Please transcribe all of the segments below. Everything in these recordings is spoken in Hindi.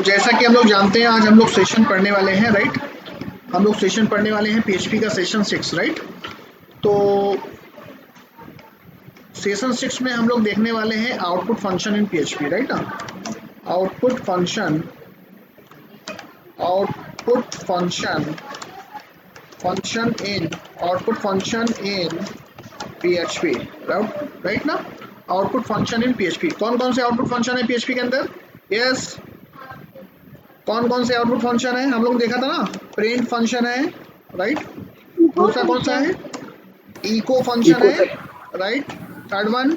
जैसा कि हम लोग जानते हैं, आज हम लोग सेशन पढ़ने वाले हैं, राइट। हम लोग सेशन पढ़ने वाले हैं PHP का सेशन 6, राइट। तो सेशन 6 में हम लोग देखने वाले हैं output function in PHP, right ना। Output function in PHP, right ना। आउटपुट फंक्शन इन PHP, कौन कौन से आउटपुट फंक्शन है PHP के अंदर? यस, कौन कौन से आउटपुट फंक्शन है? हम लोग देखा था ना, प्रिंट फंक्शन है, राइट। दूसरा कौन सा है? इको फंक्शन है, right. Third one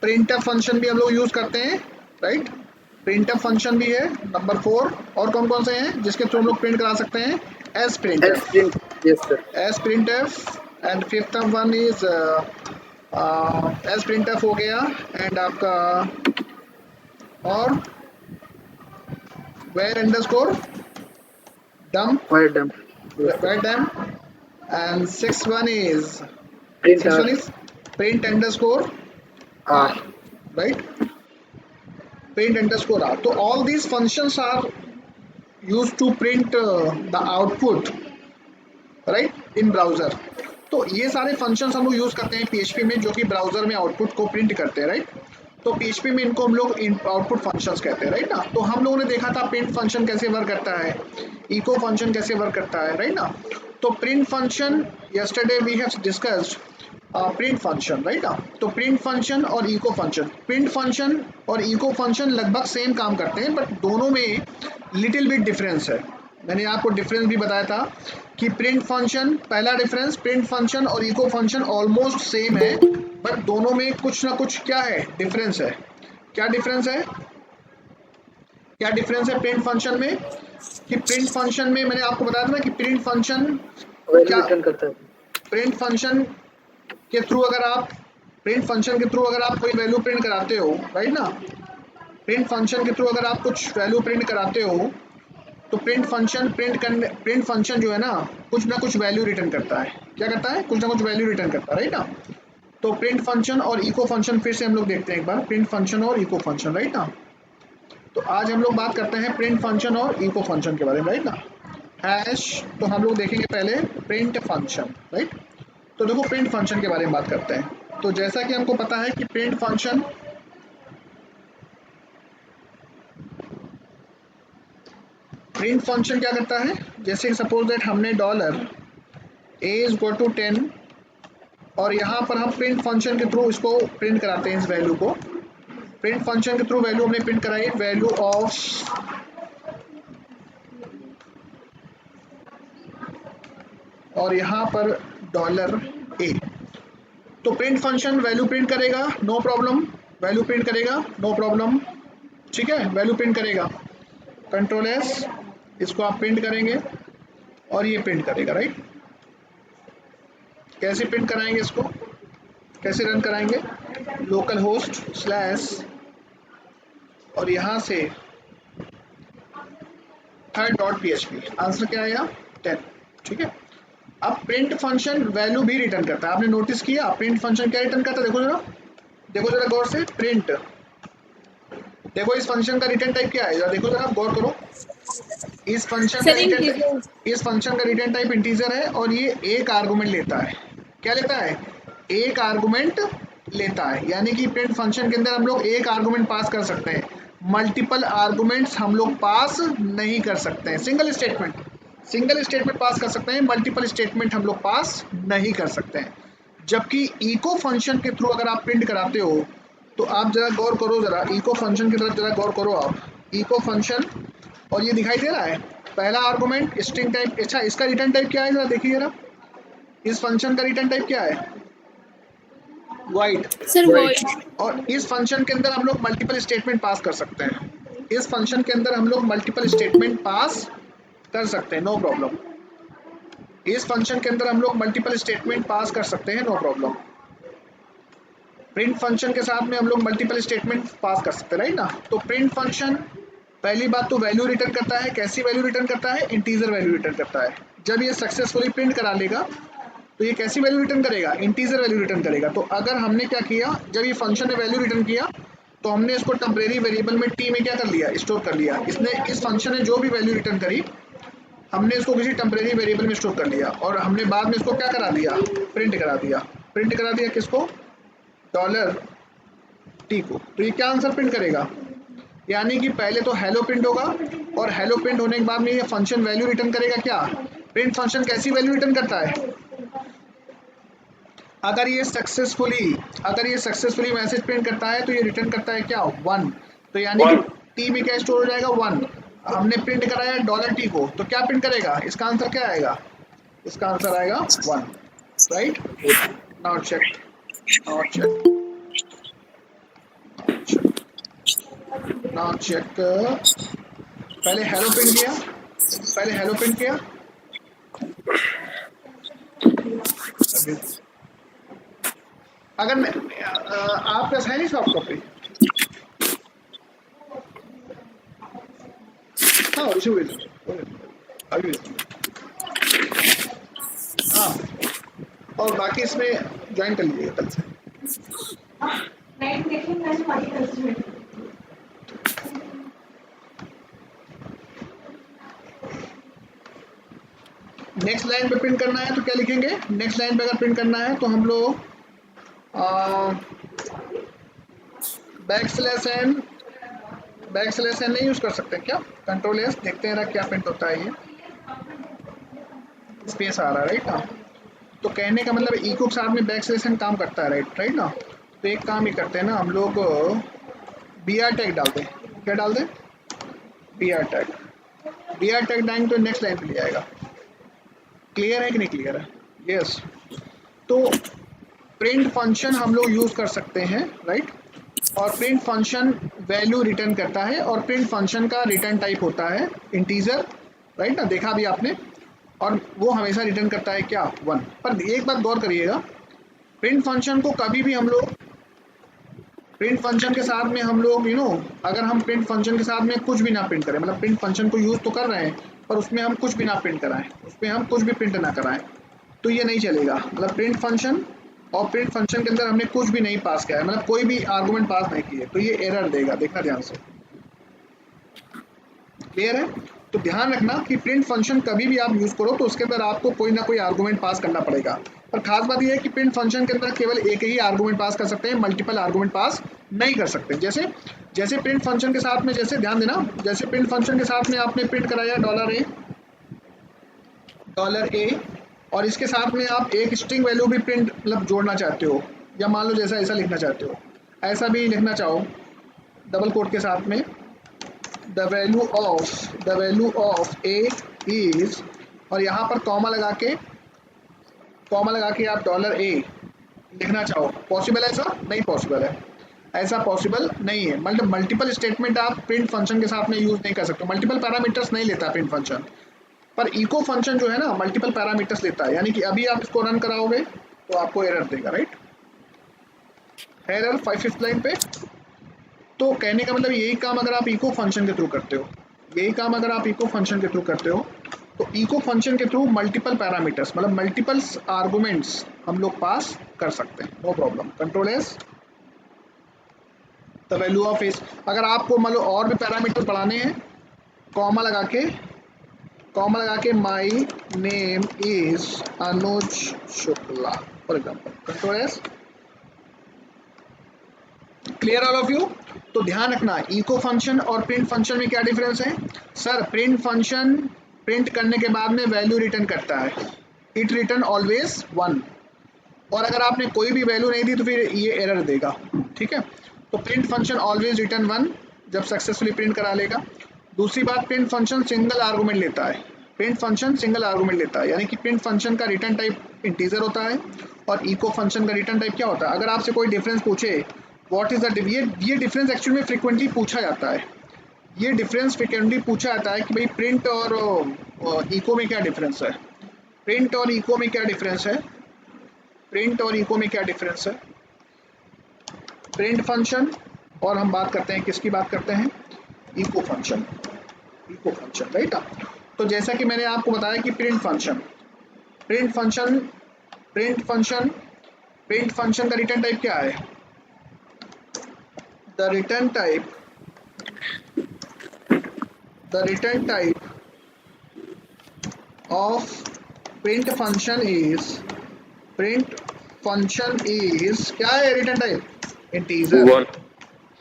printf function भी हम लोग यूज करते हैं, राइट। प्रिंटफ फंक्शन भी है नंबर 4। और कौन कौन से हैं जिसके थ्रू हम लोग प्रिंट करा सकते हैं? S printf, and fifth one is S printf हो गया, एंड आपका और where underscore dump, and sixth one is print underscore r, right. Print underscore r. So all these functions are used to print the output, right, in browser. तो ये सारे फंक्शंस हम लोग यूज करते हैं PHP में, जो कि ब्राउजर में आउटपुट को प्रिंट करते हैं, राइट। तो PHP में इनको हम लोग आउटपुट फंक्शंस कहते हैं, राइट ना। तो हम लोगों ने देखा था प्रिंट फंक्शन कैसे वर्क करता है, इको फंक्शन कैसे वर्क करता है, राइट ना। तो print function, yesterday we have discussed print function, right ना। तो प्रिंट फंक्शन और इको फंक्शन, प्रिंट फंक्शन और इको फंक्शन लगभग सेम काम करते हैं, बट दोनों में लिटिल बिट डिफरेंस है। मैंने आपको डिफरेंस भी बताया था कि प्रिंट फंक्शन, पहला डिफरेंस, प्रिंट फंक्शन और इको फंक्शन ऑलमोस्ट सेम है, बट दोनों में कुछ ना कुछ क्या है, डिफरेंस है। क्या डिफरेंस है? प्रिंट फंक्शन में, कि प्रिंट फंक्शन में मैंने आपको बताया था ना कि प्रिंट फंक्शन क्या रिटर्न करता है। प्रिंट फंक्शन के थ्रू अगर आप कोई वैल्यू प्रिंट कराते हो, राइट ना, प्रिंट फंक्शन के थ्रू अगर आप कुछ वैल्यू प्रिंट कराते हो, तो प्रिंट फंक्शन जो है ना कुछ वैल्यू रिटर्न करता है। क्या करता है? कुछ ना कुछ वैल्यू रिटर्न करता है, राइट ना। तो प्रिंट फंक्शन और इको फंक्शन फिर से हम लोग देखते हैं एक बार, प्रिंट फंक्शन और इको फंक्शन, राइट ना। तो आज हम लोग बात करते हैं प्रिंट फंक्शन और इको फंक्शन के बारे में, राइट ना। हैश, तो हम लोग देखेंगे पहले प्रिंट फंक्शन, राइट। तो देखो प्रिंट फंक्शन के बारे में बात करते हैं। तो जैसा कि हमको पता है कि प्रिंट फंक्शन क्या करता है, जैसे सपोज दैट हमने $a=10 और यहाँ पर हम प्रिंट फंक्शन के थ्रू इसको प्रिंट कराते हैं, इस वैल्यू को। प्रिंट फंक्शन के थ्रू वैल्यू हमने प्रिंट कराई, वैल्यू ऑफ और यहाँ पर $a। तो प्रिंट फंक्शन वैल्यू प्रिंट करेगा, नो प्रॉब्लम, वैल्यू प्रिंट करेगा, नो प्रॉब्लम, ठीक है, वैल्यू प्रिंट करेगा। कंट्रोल एस, इसको आप प्रिंट करेंगे और ये प्रिंट करेगा, राइट। कैसे प्रिंट कराएंगे इसको, कैसे रन कराएंगे? लोकल होस्ट स्लैश और यहाँ से third.php, आंसर क्या आया? 10, ठीक है। अब प्रिंट फंक्शन वैल्यू भी रिटर्न करता है। आपने नोटिस किया प्रिंट फंक्शन क्या रिटर्न करता है? देखो जरा गौर से, प्रिंट, देखो इस फंक्शन का रिटर्न टाइप क्या है, जरा देखो, जरा गौर करो। इस फंक्शन का रिटर्न टाइप इंटीजर है और ये एक आर्गुमेंट लेता है। क्या लेता है? एक आर्गुमेंट लेता है, यानी कि प्रिंट फंक्शन के अंदर हम लोग एक आर्गुमेंट पास कर सकते हैं, मल्टीपल आर्गुमेंट्स हम लोग पास नहीं कर सकते हैं। सिंगल स्टेटमेंट पास कर सकते हैं, मल्टीपल स्टेटमेंट हम लोग पास नहीं कर सकते हैं। जबकि इको फंक्शन के थ्रू अगर आप प्रिंट कराते हो, तो आप जरा गौर करो, जरा इको फंक्शन की तरफ जरा गौर करो आप। इको फंक्शन, और ये दिखाई दे रहा है पहला आर्गुमेंट स्ट्रिंग टाइप। अच्छा, इसका रिटर्न टाइप क्या है, जरा देखिए जरा, इस फंक्शन का रिटर्न टाइप क्या है? वाइड। और इस फंक्शन के अंदर हम लोग मल्टीपल स्टेटमेंट पास कर सकते हैं, नो प्रॉब्लम। इस फंक्शन के अंदर हम लोग मल्टीपल स्टेटमेंट पास कर सकते हैं, नो प्रॉब्लम। प्रिंट फंक्शन के साथ में हम लोग मल्टीपल स्टेटमेंट पास कर सकते हैं, राइट ना। तो प्रिंट फंक्शन पहली बात तो वैल्यू रिटर्न करता है। कैसी वैल्यू रिटर्न करता है? इंटीजर वैल्यू रिटर्न करता है। जब ये सक्सेसफुली प्रिंट करा लेगा तो ये कैसी वैल्यू रिटर्न करेगा? इंटीजर वैल्यू रिटर्न करेगा। तो अगर हमने क्या किया, जब ये फंक्शन ने वैल्यू रिटर्न किया तो हमने इसको टेम्परेरी वेरिएबल में टी में क्या कर लिया, स्टोर कर लिया। इसने इस फंक्शन ने जो भी वैल्यू रिटर्न करी हमने इसको किसी टेम्परेरी वेरिएबल में स्टोर कर लिया और हमने बाद में इसको क्या करा दिया, प्रिंट करा दिया। प्रिंट करा दिया किसको, डॉलर टी को। तो ये क्या आंसर प्रिंट करेगा, यानी कि पहले तो हेलो प्रिंट होगा और हेलो प्रिंट होने के बाद में ये फंक्शन वैल्यू रिटर्न करेगा क्या, प्रिंट फंक्शन कैसी वैल्यू रिटर्न करता है, अगर ये सक्सेसफुली मैसेज प्रिंट करता है तो ये रिटर्न करता है क्या, 1। तो यानी कि 1 टी में क्या स्टोर हो जाएगा, 1। हमने प्रिंट कराया डॉलर टी को तो क्या प्रिंट करेगा, इसका आंसर क्या आएगा, इसका आंसर आएगा 1, right. Now check, now check, पहले हेलो प्रिंट किया, अगर मैं आपका है नहीं सॉफ्ट कॉपी, हाँ इशू अभी हाँ, और बाकी इसमें ज्वाइन कर लीजिएगा कल से। नेक्स्ट लाइन पे प्रिंट करना है तो क्या लिखेंगे, नेक्स्ट लाइन पे अगर प्रिंट करना है तो हम लोग बैकस्लैश एन नहीं यूज कर सकते क्या, कंट्रोल एस, देखते हैं ना क्या प्रिंट होता है। ये स्पेस आ रहा है राइट ना, तो कहने का मतलब इको के साथ में बैकस्लैश एन काम करता है, राइट ना। तो एक काम ही करते हैं ना हम लोग, बी आर टैग डाल दें, क्या डाल दें, बी आर टैग डालेंगे तो नेक्स्ट लाइन पे ले जाएगा। क्लियर है कि नहीं क्लियर है, यस। तो प्रिंट फंक्शन हम लोग यूज कर सकते हैं, राइट। और प्रिंट फंक्शन वैल्यू रिटर्न करता है और प्रिंट फंक्शन का रिटर्न टाइप होता है इंटीजर, राइट ना, देखा भी आपने। और वो हमेशा रिटर्न करता है क्या, 1। पर एक बात गौर करिएगा, प्रिंट फंक्शन को कभी भी हम लोग प्रिंट फंक्शन के साथ में हम लोग अगर हम प्रिंट फंक्शन के साथ में कुछ भी ना प्रिंट करें, मतलब प्रिंट फंक्शन को यूज तो कर रहे हैं पर उसमें हम कुछ भी ना प्रिंट कराएं, उसमें हम कुछ भी प्रिंट ना कराएं, तो ये नहीं चलेगा। मतलब प्रिंट फंक्शन और प्रिंट फंक्शन के अंदर हमने कुछ भी नहीं पास किया है, मतलब कोई भी आर्गुमेंट पास नहीं किए, तो ये एरर देगा, देखना ध्यान से। क्लियर है, तो ध्यान रखना कि प्रिंट फंक्शन कभी भी आप यूज करो तो उसके अंदर आपको कोई ना कोई आर्गुमेंट पास करना पड़ेगा। पर खास बात यह है कि प्रिंट फंक्शन के अंदर केवल एक ही आर्गुमेंट पास कर सकते हैं, मल्टीपल आर्गुमेंट पास नहीं कर सकते। जैसे प्रिंट फंक्शन के साथ में, जैसे ध्यान देना, जैसे प्रिंट फंक्शन के साथ में आपने प्रिंट कराया $a और इसके साथ में आप एक स्ट्रिंग वैल्यू भी प्रिंट मतलब जोड़ना चाहते हो, या मान लो जैसा ऐसा लिखना चाहते हो, ऐसा भी लिखना चाहो डबल कोट के साथ में, the value of A is, और यहाँ पर कॉमा लगा के आप $a लिखना चाहो, पॉसिबल है ऐसा, नहीं पॉसिबल है, ऐसा पॉसिबल नहीं है। मतलब मल्टीपल स्टेटमेंट आप प्रिंट फंक्शन के साथ में यूज नहीं कर सकते, मल्टीपल पैरामीटर्स नहीं लेता प्रिंट फंक्शन। पर इको फंक्शन जो है ना मल्टीपल पैरामीटर्स लेता है, यानी कि अभी आप इसको रन कराओगे तो आपको एरर देगा, राइट, एरर 5th लाइन पे। तो कहने का मतलब यही काम अगर आप इको फंक्शन के थ्रू करते हो, तो इको फंक्शन के थ्रू मल्टीपल पैरामीटर्स मतलब मल्टीपल आर्गुमेंट्स हम लोग पास कर सकते हैं, no problem. Control S, the value of S. अगर आपको मान लो और भी पैरामीटर बढ़ाने हैं, कॉमा लगा के my name is Anuj Shukla for example, control S. Clear all of you. तो ध्यान रखना इको फंक्शन और प्रिंट फंक्शन में क्या डिफरेंस है। सर प्रिंट फंक्शन प्रिंट करने के बाद में वैल्यू रिटर्न करता है, इट रिटर्न ऑलवेज 1, और अगर आपने कोई भी वैल्यू नहीं दी तो फिर ये एरर देगा, ठीक है। तो प्रिंट फंक्शन ऑलवेज रिटर्न 1 जब सक्सेसफुली प्रिंट करा लेगा। दूसरी बात, प्रिंट फंक्शन सिंगल आर्गुमेंट लेता है, यानी कि प्रिंट फंक्शन का रिटर्न टाइप इंटीजर होता है और इको फंक्शन का रिटर्न टाइप क्या होता है। अगर आपसे कोई डिफरेंस पूछे व्हाट इज द, ये डिफरेंस एक्चुअली में फ्रीक्वेंटली पूछा जाता है, कि भाई प्रिंट और इको में क्या डिफरेंस है, प्रिंट और इको में क्या डिफरेंस है। प्रिंट फंक्शन और हम बात करते हैं, किसकी बात करते हैं, इको फंक्शन, राइट। तो जैसा कि मैंने आपको बताया कि प्रिंट फंक्शन का रिटर्न टाइप क्या है, the return type of print function is क्या है रिटर्न टाइप इंटीजर। 1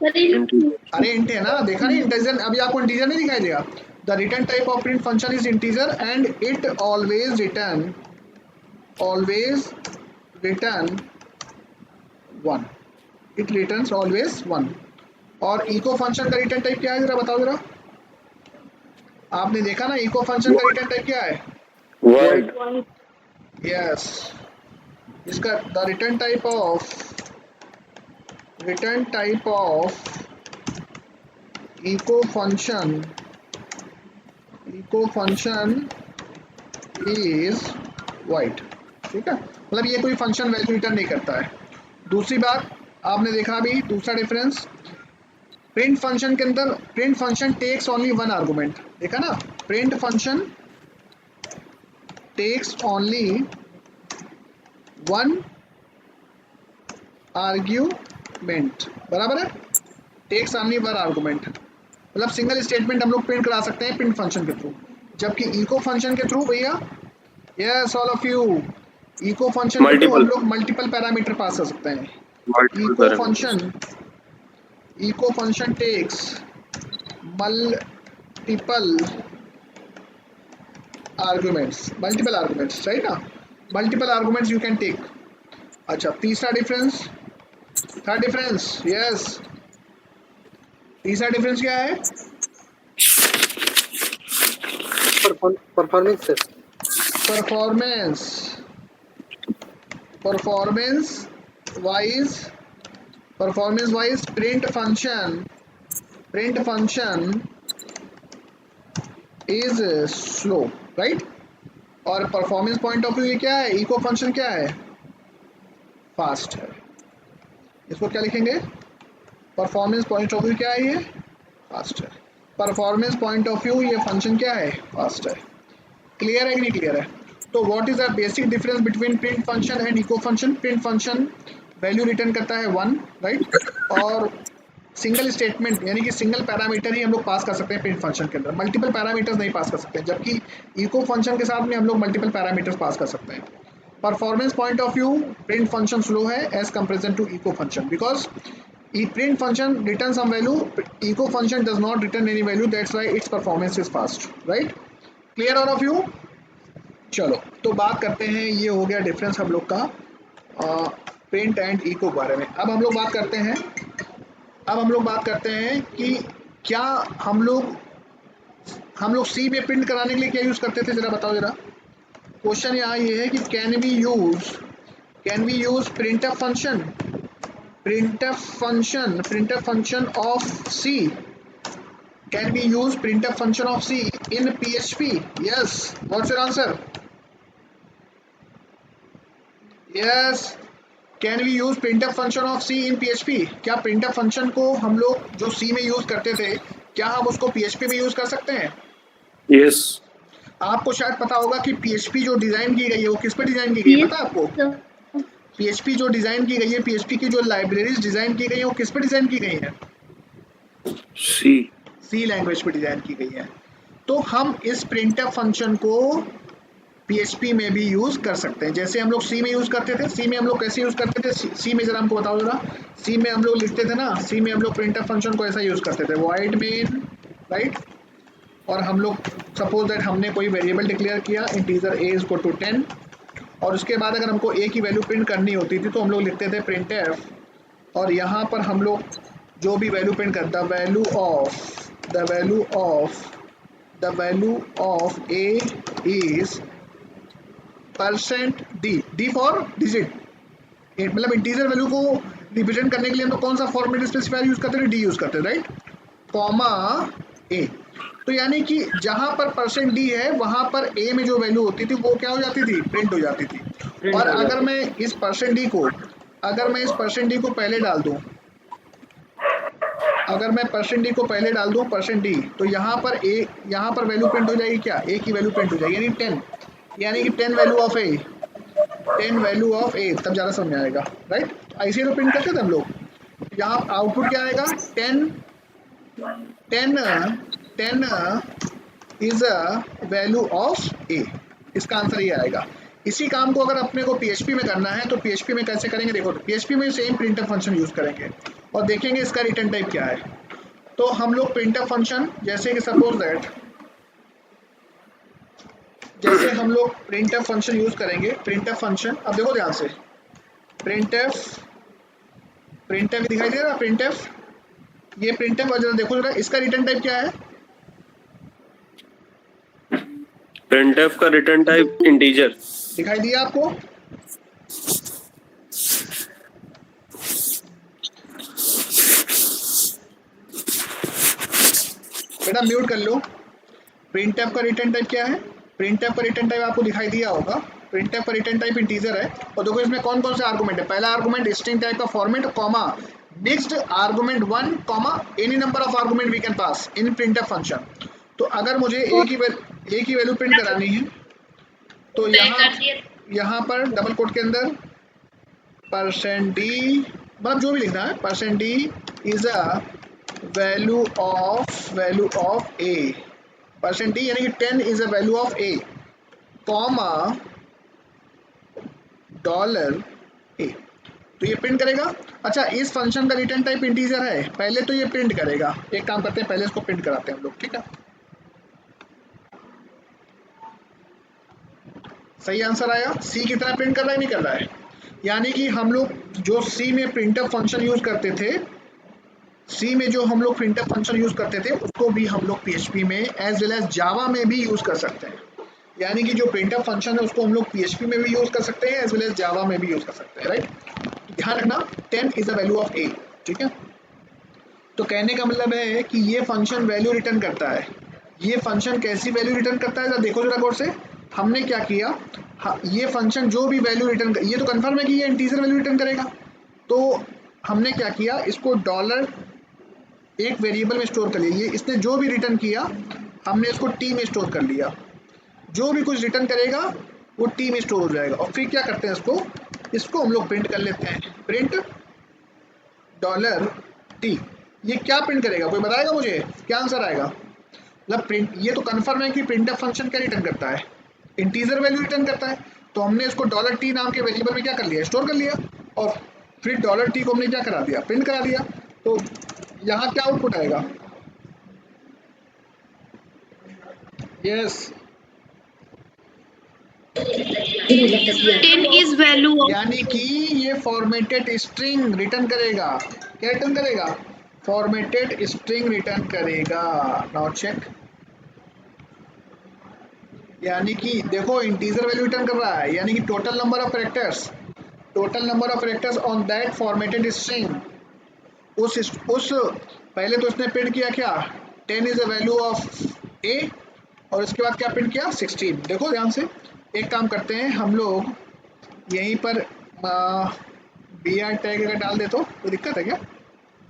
इंटीजर। अरे इंट है ना, देखा नहीं इंटीजर, अभी आपको इंटीजर नहीं दिखाई देगा। The return type of print function is integer and it always return 1, it returns always 1। और इको फंक्शन का रिटर्न टाइप क्या है जरा बताओ जरा, आपने देखा ना इको फंक्शन का रिटर्न टाइप क्या है? वर्ड। यस, इसका the return type of echo function is void. ठीक है, मतलब ये कोई फंक्शन वैल्यू रिटर्न नहीं करता है। दूसरी बात आपने देखा अभी, दूसरा डिफरेंस प्रिंट फंक्शन के अंदर, print function takes only 1 argument, देखा ना, print function takes only 1 argument, बराबर है, टेक्स ओनली 1 आर्गुमेंट, मतलब सिंगल स्टेटमेंट हम लोग प्रिंट करा सकते हैं प्रिंट फंक्शन के थ्रू। जबकि इको फंक्शन के थ्रू भैया, yes all of you, echo function के थ्रू हम लोग मल्टीपल पैरामीटर पास कर सकते हैं। Echo function takes multiple arguments, right ना, multiple arguments you can take. अच्छा, तीसरा डिफरेंस, थर्ड डिफरेंस, यस, तीसरा डिफरेंस क्या है? Performance wise print function is slow, right. और परफॉर्मेंस पॉइंट ऑफ व्यू ये क्या है, इको फंक्शन क्या है, फास्ट है। इसको क्या लिखेंगे, परफॉर्मेंस पॉइंट ऑफ व्यू क्या है, ये फास्ट है। परफॉर्मेंस पॉइंट ऑफ व्यू ये फंक्शन क्या है, फास्ट है। क्लियर है कि नहीं क्लियर है? तो what is the basic difference between print function and echo function? Print function value return करता है 1, राइट, और सिंगल स्टेटमेंट यानी कि सिंगल पैरामीटर ही हम लोग पास कर सकते हैं प्रिंट फंक्शन के अंदर, मल्टीपल पैरामीटर्स नहीं पास कर सकते, जबकि इको फंक्शन के साथ में हम लोग मल्टीपल पैरामीटर्स पास कर सकते हैं। Performance point of view print function slow है as comparison to echo function, because print function returns some value, eco function does not return any value, that's why its performance is fast, right? Clear all of you? चलो तो बात करते हैं, ये हो गया डिफरेंस हम लोग का प्रिंट एंड इको के बारे में। अब हम लोग बात करते हैं कि क्या हम लोग सी में प्रिंट कराने के लिए क्या यूज करते थे, जरा बताओ जरा। क्वेश्चन यहाँ ये है कि can we use printf function of C, can we use printf function of C in PHP? Yes, what's your answer? Yes, can we use printf function of C in PHP? क्या printf function को हम लोग जो C में यूज करते थे, क्या हम उसको PHP में यूज कर सकते हैं? यस। आपको शायद पता होगा कि PHP जो डिजाइन की गई है वो किस पे डिजाइन की गई है, पता है आपको? PHP जो डिजाइन की गई है, PHP की जो लाइब्रेरीज डिजाइन की गई है वो किस पे डिजाइन की गई है? सी लैंग्वेज पे डिजाइन की गई है। तो हम इस printf फंक्शन को PHP में भी यूज कर सकते हैं, जैसे हम लोग C में यूज करते थे। C में हम लोग कैसे यूज करते थे, C में जरा हमको बताओ जरा। C में हम लोग लिखते थे ना, C में हम लोग printf फंक्शन को ऐसा यूज करते थे, void main, राइट, और हम लोग सपोज दैट हमने कोई वेरिएबल डिक्लेयर किया integer a is equal to 10, और उसके बाद अगर हमको a की वैल्यू प्रिंट करनी होती थी तो हम लोग लिखते थे printf, और यहाँ पर हम लोग जो भी वैल्यू प्रिंट कर, the value of a is %d for digit, मतलब इंटीजर वैल्यू को रिप्रेजेंट करने के लिए हम लोग कौन सा फॉर्मेट स्पेसिफायर यूज करते थे, d यूज करते थे, राइट, कॉमा a। तो यानी कि जहां पर %d है वहां पर a में जो वैल्यू होती थी वो क्या हो जाती थी, प्रिंट हो जाती थी। और अगर मैं इस %d को पहले डाल दूं, %d, तो यहाँ पर वैल्यू प्रिंट हो जाएगी, क्या a की वैल्यू प्रिंट हो जाएगी, यानी कि 10 वैल्यू ऑफ a, तब ज़्यादा समझ में आएगा, राइट। ऐसे तो प्रिंट करते थे हम लोग, यहाँ आउटपुट क्या आएगा 10 इज अ वैल्यू ऑफ ए, इसका आंसर ये आएगा। इसी काम को अगर अपने को पीएचपी में करना है तो पीएचपी में कैसे करेंगे देखो, पीएचपी में सेम प्रिंटफ फंक्शन यूज करेंगे और देखेंगे इसका रिटर्न टाइप क्या है। तो हम लोग प्रिंटफ फंक्शन जैसे कि सपोज दैट, जैसे हम लोग प्रिंटफ फंक्शन यूज करेंगे, प्रिंटफ फंक्शन अब देखो ध्यान से, प्रिंटफ दिखाई दे रहा प्रिंटफ, ये प्रिंटफ जरा देखो जरा, इसका रिटर्न टाइप क्या है? printf का रिटर्न टाइप इंटीजर। दिखाई दिया आपको? बेटा म्यूट कर लो। प्रिंटफ का रिटर्न टाइप क्या है? प्रिंटफ का रिटर्न टाइप आपको दिखाई दिया होगा, प्रिंटफ का रिटर्न टाइप इंटीजर है। और देखो इसमें कौन कौन से आर्गुमेंट है, पहला आर्गुमेंट स्ट्रिंग टाइप का format comma next argument 1 comma any number of argument we can pass in printf function. तो अगर मुझे एक ही वैल्यू प्रिंट करानी है तो यहाँ पर डबल कोट के अंदर %d, मतलब जो भी लिखना है, %d is a value of A, %d यानी कि 10 is a value of A comma $a, तो ये प्रिंट करेगा। अच्छा इस फंक्शन का रिटर्न टाइप इंटीजर है, पहले तो ये प्रिंट करेगा, एक काम करते हैं पहले इसको प्रिंट कराते हैं हम लोग, ठीक है। सही आंसर आया, सी कितना प्रिंट कर रहा है, नहीं कर रहा है। यानी कि हम लोग जो सी में प्रिंटफ फंक्शन यूज करते थे, सी में जो हम लोग प्रिंटफ फंक्शन यूज करते थे उसको भी हम लोग पीएचपी में एज वेल एज जावा में भी यूज कर सकते हैं। यानी कि जो प्रिंटफ फंक्शन है उसको हम लोग पीएचपी में भी यूज कर सकते हैं एज वेल एज जावा में भी यूज कर सकते हैं, राइट। ध्यान रखना 10 इज अ वैल्यू ऑफ ए, ठीक है। तो कहने का मतलब है कि ये फंक्शन वैल्यू रिटर्न करता है। ये फंक्शन कैसी वैल्यू रिटर्न करता है, देखो जरा गौर से। हमने क्या किया, हाँ, ये फंक्शन जो भी वैल्यू रिटर्न, ये तो कंफर्म है कि ये इंटीजर वैल्यू रिटर्न करेगा। तो हमने क्या किया, इसको डॉलर एक वेरिएबल में स्टोर कर लिया। ये इसने जो भी रिटर्न किया हमने इसको टी में स्टोर कर लिया, जो भी कुछ रिटर्न करेगा वो टी में स्टोर हो जाएगा। और फिर क्या करते हैं, इसको हम लोग प्रिंट कर लेते हैं, प्रिंट $t। ये क्या प्रिंट करेगा, कोई बताएगा मुझे, क्या आंसर आएगा? मतलब प्रिंट, ये तो कंफर्म है कि प्रिंटफ फंक्शन क्या रिटर्न करता है, इंटीजर वैल्यू रिटर्न करता है। तो हमने इसको $t नाम के वेरिएबल में क्या कर लिया, स्टोर कर लिया। और फिर $t को हमने क्या करा दिया, प्रिंट करा दिया। तो यहाँ क्या आउटपुट आएगा, यस 10 is value of यानी कि ये फॉर्मेटेड स्ट्रिंग रिटर्न करेगा। क्या रिटर्न करेगा, फॉर्मेटेड स्ट्रिंग रिटर्न करेगा। नाउ चेक, यानी कि देखो इंटीजर वैल्यू रिटर्न कर रहा है, यानी कि total number of characters on that formatted string. उस पहले तो इसने प्रिंट किया क्या, 10 इज अ वैल्यू ऑफ ए, और इसके बाद क्या प्रिंट किया 16। देखो ध्यान से, एक काम करते हैं हम लोग यहीं पर BR टैग अगर डाल दे तो कोई दिक्कत है क्या,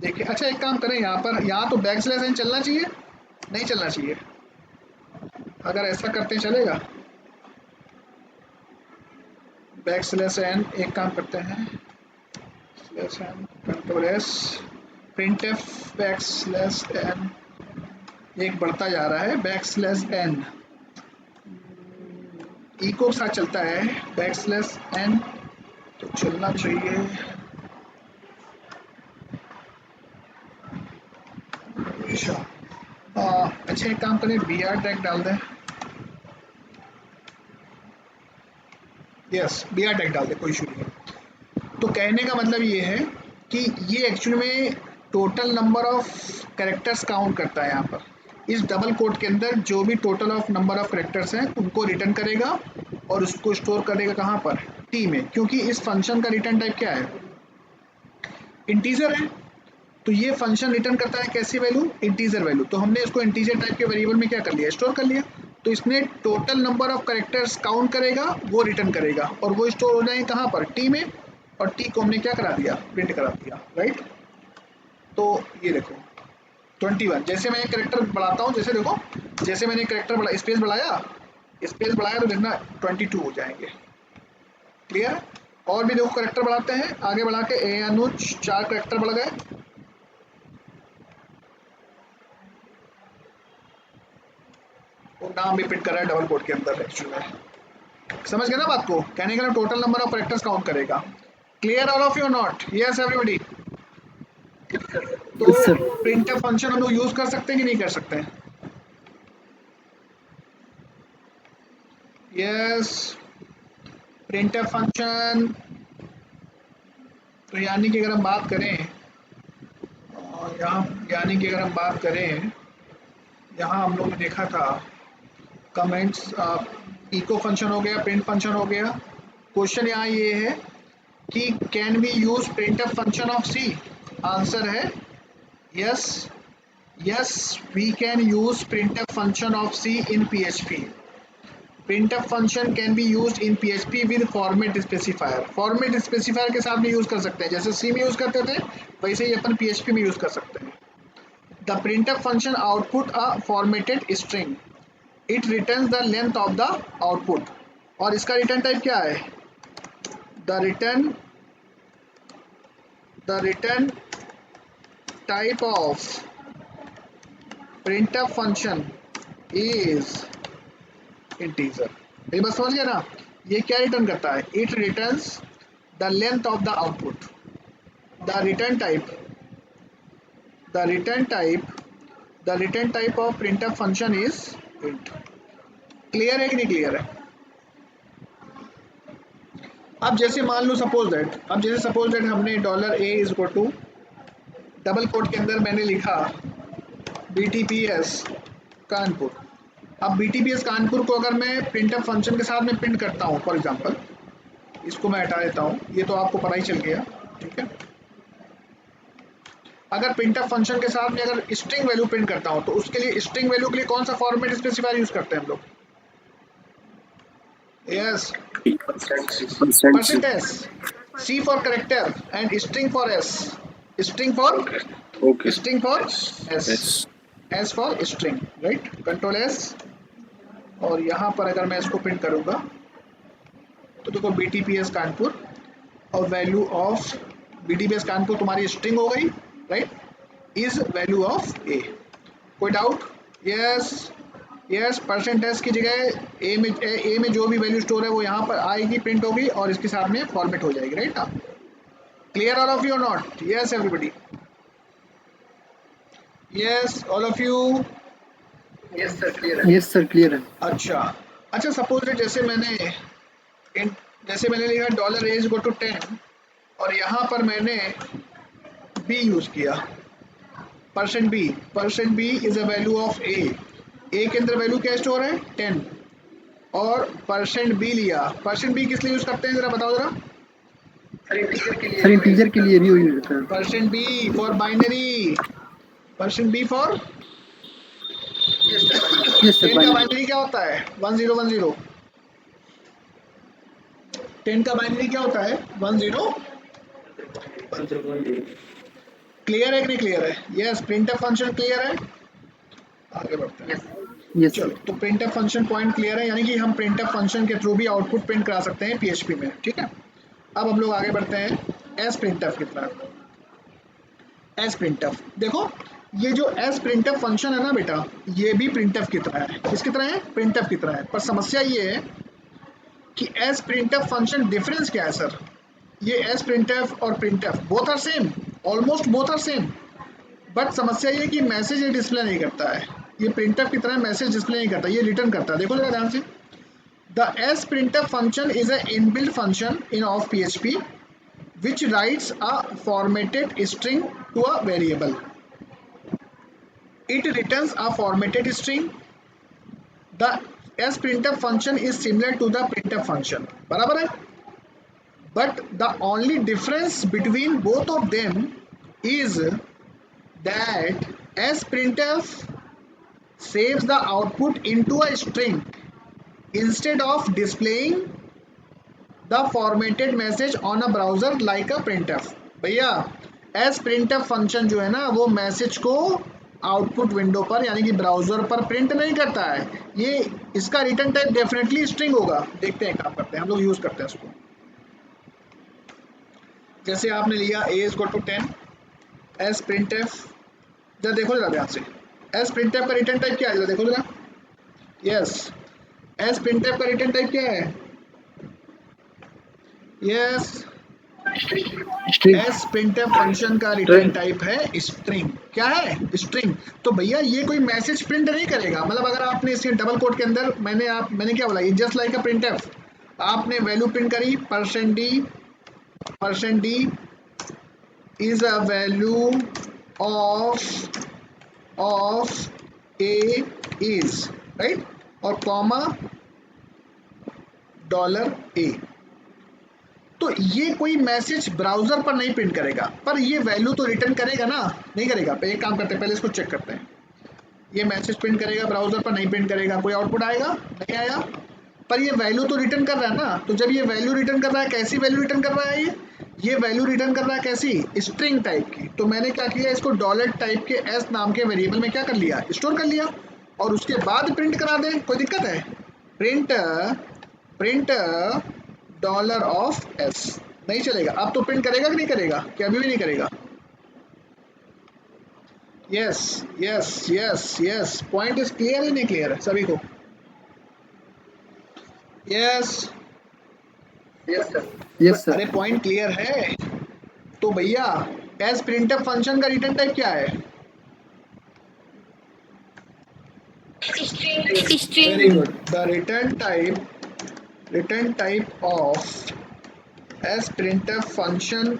देखिए। अच्छा एक काम करें, यहाँ पर, यहाँ तो बैकस्लैश n चलना चाहिए, नहीं चलना चाहिए। अगर ऐसा करते हैं चलेगा, बैकस्लैश n, एक काम करते हैं /n Ctrl+S printf backslash n, एक बढ़ता जा रहा है बैकस्लैश n, इको के साथ चलता है बैकस्लैश n, तो चलना चाहिए। अच्छा एक काम करें, BR टैग डाल दें, यस BR टैग डाल दें, कोई इशू नहीं है। तो कहने का मतलब ये है कि ये एक्चुअली में total number of characters count करता है। यहाँ पर इस डबल कोट के अंदर जो भी total of number of characters हैं उनको रिटर्न करेगा और उसको स्टोर करेगा कहाँ पर, टी में, क्योंकि इस फंक्शन का रिटर्न टाइप क्या है, इंटीजर है। तो ये फंक्शन रिटर्न करता है कैसी वैल्यू, इंटीजर वैल्यू। तो हमने इसको इंटीजर टाइप के वेरिएबल में क्या कर लिया, स्टोर कर लिया। तो इसने total number of characters count करेगा, वो रिटर्न करेगा, और वो स्टोर हो जाएंगे कहाँ पर, टी में। और टी को हमने क्या करा दिया, प्रिंट करा दिया, राइट। तो ये देखो 21, जैसे मैं कैरेक्टर बढ़ाता हूँ, जैसे देखो, जैसे मैंने कैरेक्टर स्पेस बढ़ाया तो देखना 22 हो जाएंगे, क्लियर है। और भी देखो कैरेक्टर बढ़ाते हैं, आगे बढ़ा के अनुज 4 कैरेक्टर बढ़ गए, नाम भी प्रिंट कर रहा है डबल कोट के अंदर एक्चुअली में। समझ गए ना बात को? कहने का total number of characters count करेगा। Clear all of you not? Yes everybody. तो Yes, sir. प्रिंटफ फंक्शन हम लोग यूज कर सकते हैं कि नहीं कर सकते हैं? Yes, printf function. तो यानी कि अगर हम बात करें यहाँ, यानी कि अगर हम बात करें यहाँ हम लोग ने देखा था कमेंट्स, इको फंक्शन हो गया, प्रिंट फंक्शन हो गया। क्वेश्चन यहाँ ये है कि can we use printf function of C? Answer है yes, yes we can use printf function of C in PHP। printf function can be used in PHP with format specifier। format specifier के साथ भी यूज कर सकते हैं, जैसे C में यूज करते थे वैसे ही अपन PHP में यूज कर सकते हैं। The printf function output a formatted string, it returns the length of the output। और इसका रिटर्न टाइप क्या है? The return type of printf function is integer. ये बस समझ गया ना? ये क्या रिटर्न करता है? It returns the length of the output. The return type of printf function is int. Clear है कि नहीं क्लियर है? अब जैसे मान लो सपोज दैट हमने $a is equal to double quote के अंदर मैंने लिखा BTPS कानपुर। अब BTPS कानपुर को अगर मैं प्रिंटफ फंक्शन के साथ में प्रिंट करता हूँ, फॉर एग्जांपल इसको मैं हटा देता हूँ, ये तो आपको पता ही चल गया, ठीक है। अगर प्रिंटफ फंक्शन के साथ में अगर स्ट्रिंग वैल्यू प्रिंट करता हूँ तो उसके लिए स्ट्रिंग वैल्यू के लिए कौन सा फॉर्मेट स्पेसिफायर यूज करते हैं हम लोग? Yes, %s, C for character and string for S, string for S for string, right? Control S। और यहाँ पर अगर मैं इसको प्रिंट करूँगा तो देखो BTPS कानपुर और वैल्यू ऑफ BTPS कानपुर तुम्हारी स्ट्रिंग हो गई, right? Is value of A। कोई डाउट? यस, %s की जगह A में जो भी वैल्यू स्टोर है वो यहाँ पर आएगी, प्रिंट होगी और इसके साथ में फॉर्मेट हो जाएगी, राइट ना? क्लियर ऑल ऑफ यू और not? Yes everybody. Yes all of you? Yes, sir. Clear है। अच्छा सपोज जैसे मैंने लिखा $a इज इक्वल टू 10 और यहाँ पर मैंने b यूज किया, %b is a value of A के अंदर वैल्यू क्या स्टोर है? 10 और %b लिया। %b किस लिए यूज करते हैं जरा बताओ जरा? सर इंटीजर के लिए भी यूज होता है। %b for binary, %b for Yes, sir. 10 का बाइनरी क्या होता है? 1010। 10 का बाइनरी क्या होता है? 1010। क्लियर है कि नहीं क्लियर है? यस, प्रिंटफ फंक्शन क्लियर है? आगे बढ़ते हैं। Yes, चलो, तो प्रिंटफ फंक्शन पॉइंट क्लियर है, यानी कि हम प्रिंटफ फंक्शन के थ्रू भी आउटपुट प्रिंट करा सकते हैं PHP में, ठीक है। अब हम लोग आगे बढ़ते हैं एस प्रिंटफ की तरफ। एस प्रिंटफ देखो, ये जो एस प्रिंटफ फंक्शन है ना बेटा, ये भी प्रिंटफ की तरह है। किसकी तरह है? प्रिंटफ की तरह है। पर समस्या ये है कि एस प्रिंटफ फंक्शन डिफरेंस क्या है सर? ये एस प्रिंटफ और printf both are same, almost both are same, but समस्या ये कि मैसेज ये डिस्प्ले नहीं करता है। ये प्रिंटफ की तरह मैसेज डिस्प्ले नहीं करता, ये रिटर्न करता है। देखो जरा ध्यान से, the S printf function is a inbuilt function in of PHP which writes a formatted string to a variable. It returns a formatted string. The sprintf function is similar to the printf function. बराबर है? But the only difference between both of them is that sprintf saves the output into a string instead of displaying the formatted message on a browser like a printf। भैया एस printf फंक्शन जो है ना, वो मैसेज को आउटपुट विंडो पर यानी कि ब्राउजर पर प्रिंट नहीं करता है। ये इसका रिटर्न टाइप डेफिनेटली स्ट्रिंग होगा। देखते हैं काम करते हैं, हम लोग यूज करते हैं इसको। जैसे आपने लिया A is equal to 10, S printf, जरा देखो जरा ध्यान से, एस printf का रिटर्न टाइप क्या है जरा देखो जरा। यस, एस प्रिंटफ का रिटर्न टाइप क्या है? Yes, string. S printf function का रिटर्न टाइप है स्ट्रिंग। क्या है? स्ट्रिंग। तो भैया ये कोई मैसेज प्रिंट नहीं करेगा, मतलब अगर आपने इसके डबल कोट के अंदर मैंने क्या बोला, जस्ट लाइक अ प्रिंटफ, आपने वैल्यू प्रिंट करी %d is a value of A is, right, और कॉमा $a। तो ये कोई मैसेज ब्राउजर पर नहीं प्रिंट करेगा, पर ये वैल्यू तो रिटर्न करेगा ना? नहीं करेगा। एक काम करते हैं, पहले इसको चेक करते हैं। ये मैसेज प्रिंट करेगा ब्राउजर पर? नहीं प्रिंट करेगा। कोई आउटपुट आएगा? नहीं आया। पर ये वैल्यू तो रिटर्न कर रहा है ना? तो जब ये वैल्यू रिटर्न कर रहा है, कैसी वैल्यू रिटर्न कर रहा है? ये वैल्यू रिटर्न कर रहा है कैसी? स्ट्रिंग टाइप की। तो मैंने क्या किया, इसको डॉलर टाइप के एस नाम के वेरिएबल में क्या कर लिया, स्टोर कर लिया, और उसके बाद प्रिंट करा दे। कोई दिक्कत है? प्रिंट $s नहीं चलेगा। अब तो प्रिंट करेगा कि नहीं करेगा? क्या अभी भी नहीं करेगा? Yes yes yes yes, point is clear ही नहीं क्लियर है सभी को? यस, यस अरे सर। पॉइंट क्लियर है? तो भैया एस प्रिंटफ फंक्शन का रिटर्न टाइप क्या है? Very String. Good. The return type of S printf function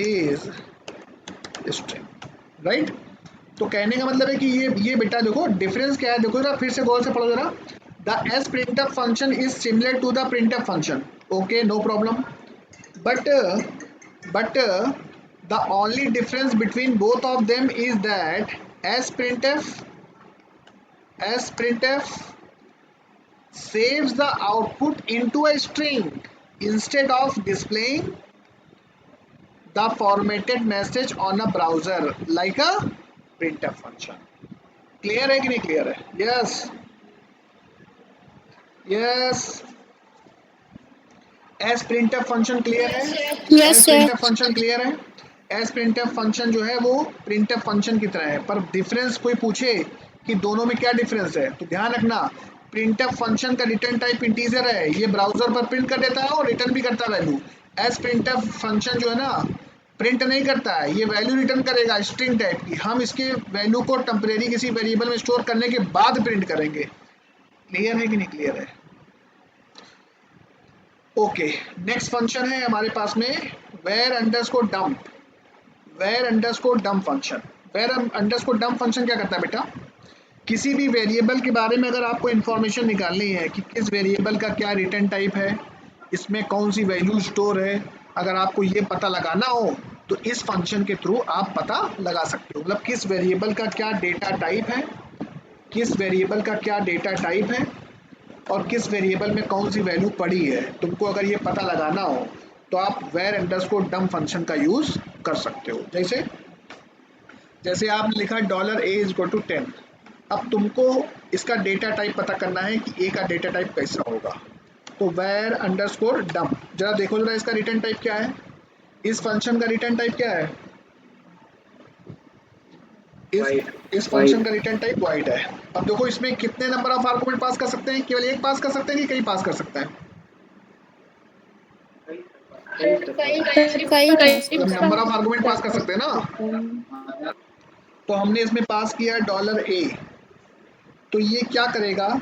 is string, right. तो कहने का मतलब है कि ये बेटा देखो डिफरेंस क्या है, देखो जरा फिर से गौर से पढ़ो जरा। The S printf function is similar to the printf function, okay, no problem, but the only difference between both of them is that as printf saves the output into a string instead of displaying the formatted message on a browser like a printf function। Clear है कि नहीं क्लियर है? Yes yes, S printf function clear है? Yes, S sir. Printf function clear है? एस प्रिंटफ फंक्शन जो है वो प्रिंटफ फंक्शन की तरह है, पर डिफरेंस कोई पूछे कि दोनों में क्या डिफरेंस है, तो ध्यान रखना प्रिंटफ फंक्शन का रिटर्न टाइप इंटीजर है, ये ब्राउजर पर प्रिंट कर देता है और रिटर्न भी करता है वैल्यू। एस प्रिंटफ फंक्शन जो है ना, प्रिंट नहीं करता है, ये वैल्यू रिटर्न करेगा स्ट्रिंग टाइप की। हम इसके वैल्यू को टेम्परेरी किसी वेरिएबल में स्टोर करने के बाद प्रिंट करेंगे। क्लियर है कि नहीं क्लियर है? ओके, नेक्स्ट फंक्शन है हमारे पास में var underscore dump. Var underscore dump function, var underscore dump function क्या करता है बेटा, किसी भी वेरिएबल के बारे में अगर आपको इंफॉर्मेशन निकालनी है कि किस वेरिएबल का क्या रिटर्न टाइप है, इसमें कौन सी वैल्यू स्टोर है, अगर आपको ये पता लगाना हो तो इस फंक्शन के थ्रू आप पता लगा सकते हो। मतलब किस वेरिएबल का क्या डेटा टाइप है, किस वेरिएबल का क्या डेटा टाइप है, और किस वेरिएबल में कौन सी वैल्यू पड़ी है, तुमको अगर ये पता लगाना हो तो आप वेयर अंडरस्कोर डंप फंक्शन का यूज कर सकते हो। जैसे जैसे आपने लिखा $a=10, अब तुमको इसका डेटा टाइप पता करना है कि ए का डेटा टाइप कैसा होगा, तो वेयर अंडरस्कोर डंप, जरा देखो जरा इसका रिटर्न टाइप क्या है, इस फंक्शन का रिटर्न टाइप क्या है, इस फंक्शन का रिटर्न टाइप वाइड है। अब देखो इसमें कितने नंबर ऑफ आर्गुमेंट पास कर सकते हैं, केवल एक पास कर सकते हैं कि कई पास कर सकते हैं? तो नंबर ऑफ आर्गुमेंट पास कर सकते हैं ना। तो हमने इसमें पास किया $a, तो ये क्या करेगा,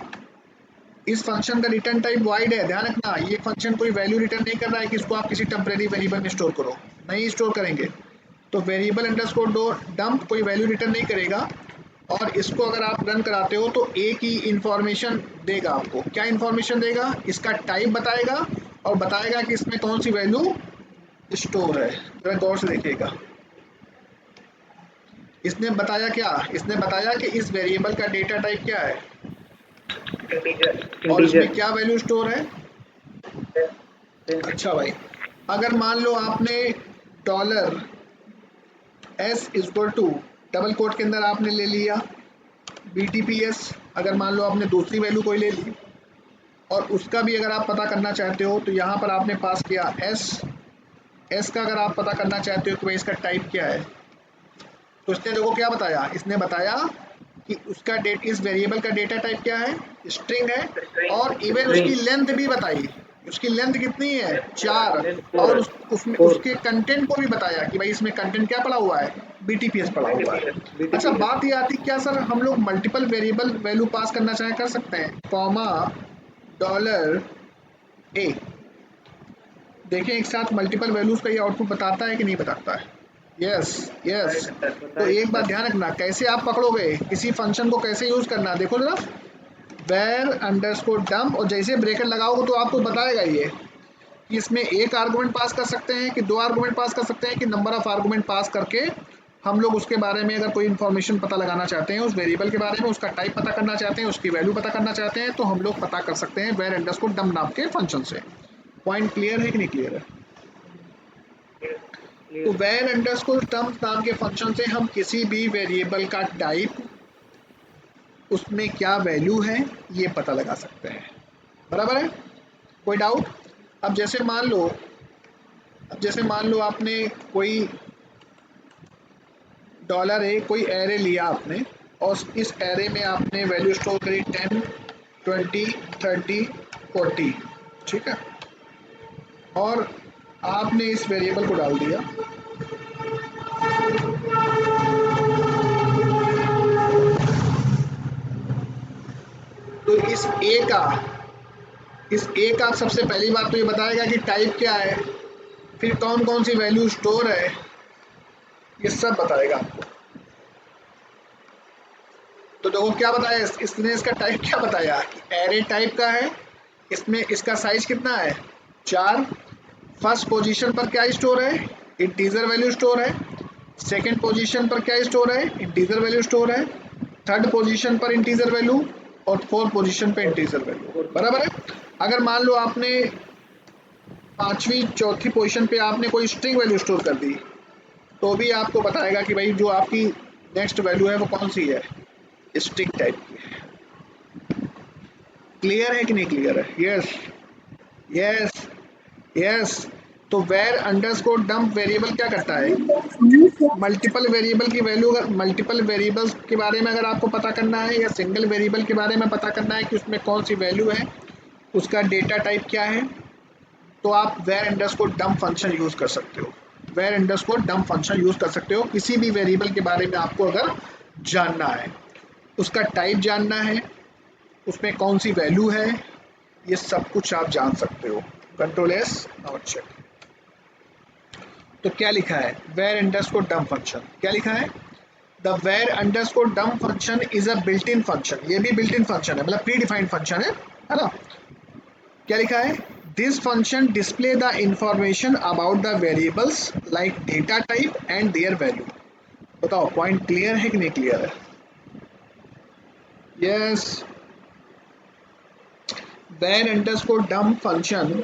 इस फंक्शन का रिटर्न टाइप वाइड है। ध्यान रखना ये फंक्शन कोई वैल्यू रिटर्न नहीं कर रहा है कि इसको आप किसी टेम्परेरी वेरिएबल में स्टोर करो, नहीं स्टोर करेंगे। तो वेरिएबल अंडरस्कोर डंप कोई वैल्यू रिटर्न नहीं करेगा, और इसको अगर आप रन कराते हो तो ए की इंफॉर्मेशन देगा आपको। क्या इंफॉर्मेशन देगा? इसका टाइप बताएगा और बताएगा कि इसमें कौन सी वैल्यू स्टोर है। जरा गौर से देखिएगा, इसने बताया क्या, इसने बताया कि इस वेरिएबल का डेटा टाइप क्या है और इसमें क्या वैल्यू स्टोर है। अच्छा भाई, अगर मान लो आपने $s=, डबल कोट के अंदर आपने ले लिया BTPS, अगर मान लो आपने दूसरी वैल्यू कोई ले ली और उसका भी अगर आप पता करना चाहते हो तो यहाँ पर आपने पास किया S का अगर आप पता करना चाहते हो कि भाई इसका टाइप क्या है, तो इसने देखो क्या बताया, इसने बताया कि उसका डेट इस वेरिएबल का डेटा टाइप क्या है, स्ट्रिंग है, और इवन उसकी लेंथ भी बताई, उसकी लेंथ कितनी है 4, और उसमें उसके कंटेंट को भी बताया कि भाई इसमें कंटेंट क्या पड़ा हुआ है, BTPS पड़ा हुआ है। अच्छा बात ये आती क्या सर हम लोग मल्टीपल वेरिएबल वैल्यू पास करना चाहे कर सकते हैं, कॉमा $a, देखें एक साथ मल्टीपल वैल्यूज का ये आउटपुट बताता है कि नहीं बताता है, यस यस। तो एक बात ध्यान रखना, कैसे आप पकड़ोगे किसी फंक्शन को, कैसे यूज करना, देखो जरा where अंडरस्कोर डम्प, और जैसे ब्रेकेट लगाओगे तो आपको बताएगा ये कि इसमें एक आर्गुमेंट पास कर सकते हैं कि 2 आर्गुमेंट पास कर सकते हैं कि नंबर ऑफ आर्गुमेंट पास करके हम लोग उसके बारे में अगर कोई इन्फॉर्मेशन पता लगाना चाहते हैं उस वेरिएबल के बारे में, उसका टाइप पता करना चाहते हैं, उसकी वैल्यू पता करना चाहते हैं, तो हम लोग पता कर सकते हैं where अंडरस्कोर डम्प नाम के फंक्शन से। पॉइंट क्लियर है कि नहीं क्लियर है? तो where अंडरस्कोर डम्प नाम के फंक्शन से हम किसी भी वेरिएबल का टाइप, उसमें क्या वैल्यू है, ये पता लगा सकते हैं। बराबर है, कोई डाउट? अब जैसे मान लो आपने कोई $a कोई एरे लिया आपने, और इस एरे में आपने वैल्यू स्टोर करी 10, 20, 30, 40, ठीक है, और आपने इस वेरिएबल को डाल दिया, तो इस ए का सबसे पहली बात तो ये बताएगा कि टाइप क्या है, फिर कौन कौन सी वैल्यू स्टोर है, ये सब बताएगा आपको। तो देखो क्या बताया इसने, इसका टाइप क्या बताया कि एरे टाइप का है, इसमें इसका साइज कितना है 4, फर्स्ट पोजीशन पर क्या स्टोर है, इंटीजर वैल्यू स्टोर है, सेकंड पोजीशन पर क्या स्टोर है, इंटीजर वैल्यू स्टोर है, थर्ड पोजीशन पर इंटीजर वैल्यू, और फोर्थ पोजीशन पर इंटीजर वैल्यू। बराबर है। अगर मान लो आपने पांचवी चौथी पोजीशन पे आपने कोई स्ट्रिंग वैल्यू स्टोर कर दी, तो भी आपको बताएगा कि भाई जो आपकी नेक्स्ट वैल्यू है वो कौन सी है, स्ट्रिंग टाइप की। क्लियर है कि नहीं क्लियर है? Yes yes yes. तो where अंडरस्कोर डंप वेरिएबल क्या करता है, मल्टीपल वेरिएबल की वैल्यू, अगर मल्टीपल वेरिएबल्स के बारे में अगर आपको पता करना है या सिंगल वेरिएबल के बारे में पता करना है कि उसमें कौन सी वैल्यू है, उसका डेटा टाइप क्या है, तो आप where underscore dump function use कर सकते हो, where underscore dump function use कर सकते हो किसी भी वेरिएबल के बारे में आपको अगर जानना है, उसका टाइप जानना है, उसमें कौन सी वैल्यू है, ये सब कुछ आप जान सकते हो। Control S not check. तो क्या लिखा है, where अंडरस्कोर डंप फंक्शन, क्या लिखा है, the where underscore dump function is a built in function, ये भी बिल्ट इन फंक्शन है, मतलब प्री डिफाइंड फंक्शन है ना। क्या लिखा है, this function display the information about the variables like data type and their value. बताओ पॉइंट क्लियर है कि नहीं क्लियर है? Yes. where underscore dump function,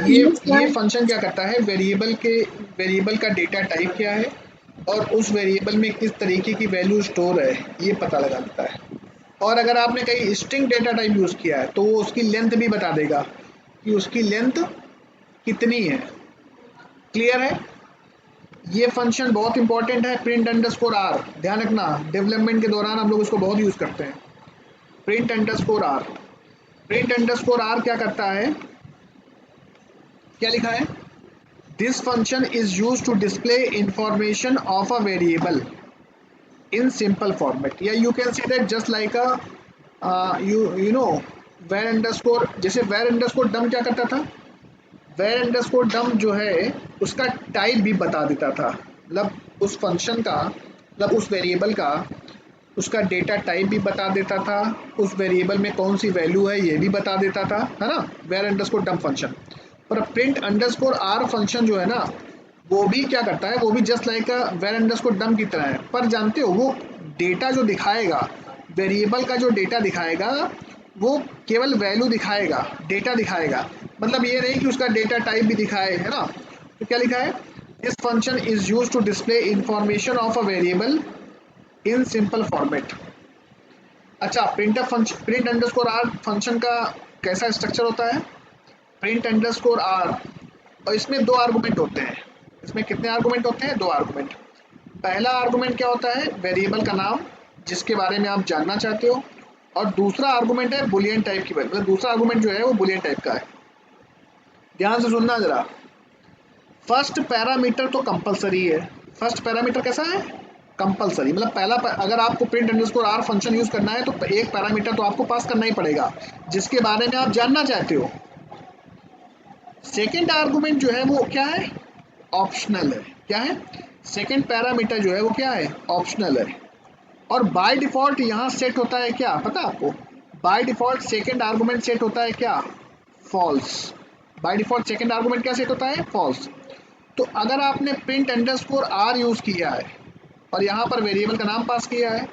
ये फंक्शन क्या करता है, वेरिएबल का डेटा टाइप क्या है और उस वेरिएबल में किस तरीके की वैल्यू स्टोर है, ये पता लगा देता है। और अगर आपने कहीं स्ट्रिंग डेटा टाइप यूज किया है तो वो उसकी लेंथ भी बता देगा कि उसकी लेंथ कितनी है। क्लियर है? ये फंक्शन बहुत इंपॉर्टेंट है, प्रिंट अंडरस्कोर आर, ध्यान रखना डेवलपमेंट के दौरान हम लोग उसको बहुत यूज करते हैं। Print underscore r, print underscore r क्या करता है, क्या लिखा है, this function is use to display information of a variable in simple format, या you can see that just like a you know where underscore, जैसे where अंडरस्कोर डम क्या करता था, where अंडरस्कोर डम जो है उसका टाइप भी बता देता था, मतलब उस फंक्शन का, मतलब उस वेरिएबल का उसका डेटा टाइप भी बता देता था, उस वेरिएबल में कौन सी वैल्यू है ये भी बता देता था, है ना, where अंडरस्कोर डम फंक्शन। पर प्रिंट अंडरस्कोर आर फंक्शन जो है ना, वो भी क्या करता है, वो भी जस्ट लाइक where अंडरस्कोर डम की तरह है, पर जानते हो वो डेटा जो दिखाएगा, वेरिएबल का जो डेटा दिखाएगा वो केवल वैल्यू दिखाएगा, डेटा दिखाएगा, मतलब ये नहीं कि उसका डेटा टाइप भी दिखाए, है ना। तो क्या लिखा है, this function is used to display information of a variable in simple format. अच्छा, प्रिंट अंडरस्कोर आर फंक्शन का कैसा स्ट्रक्चर होता है, प्रिंट अंडरस्कोर आर, और इसमें 2 आर्गुमेंट होते हैं। इसमें कितने आर्गुमेंट होते हैं, 2 आर्गुमेंट। पहला आर्गुमेंट क्या होता है, वेरिएबल का नाम, जिसके बारे में आप जानना चाहते हो, और दूसरा आर्गुमेंट है बुलियन टाइप की वैल्यू, मतलब दूसरा आर्गुमेंट जो है वो बुलियन टाइप का है। ध्यान से सुनना जरा। फर्स्ट पैरामीटर तो कंपलसरी है। फर्स्ट पैरामीटर कैसा है? कंपलसरी, मतलब पहला अगर आपको print underscore R function use करना है तो एक पैरामीटर तो आपको पास करना ही पड़ेगा जिसके बारे में आप जानना चाहते हो। सेकेंड आर्गुमेंट जो है वो क्या है? ऑप्शनल है। क्या है? सेकेंड पैरामीटर जो है वो क्या है? ऑप्शनल है। और बाय डिफॉल्ट यहाँ सेट होता है क्या पता आपको? By default second argument set होता है क्या? False. By default second argument क्या सेट होता है? फॉल्स। तो अगर आपने प्रिंट अंडरस्कोर आर यूज किया है और यहाँ पर वेरिएबल का नाम पास किया है,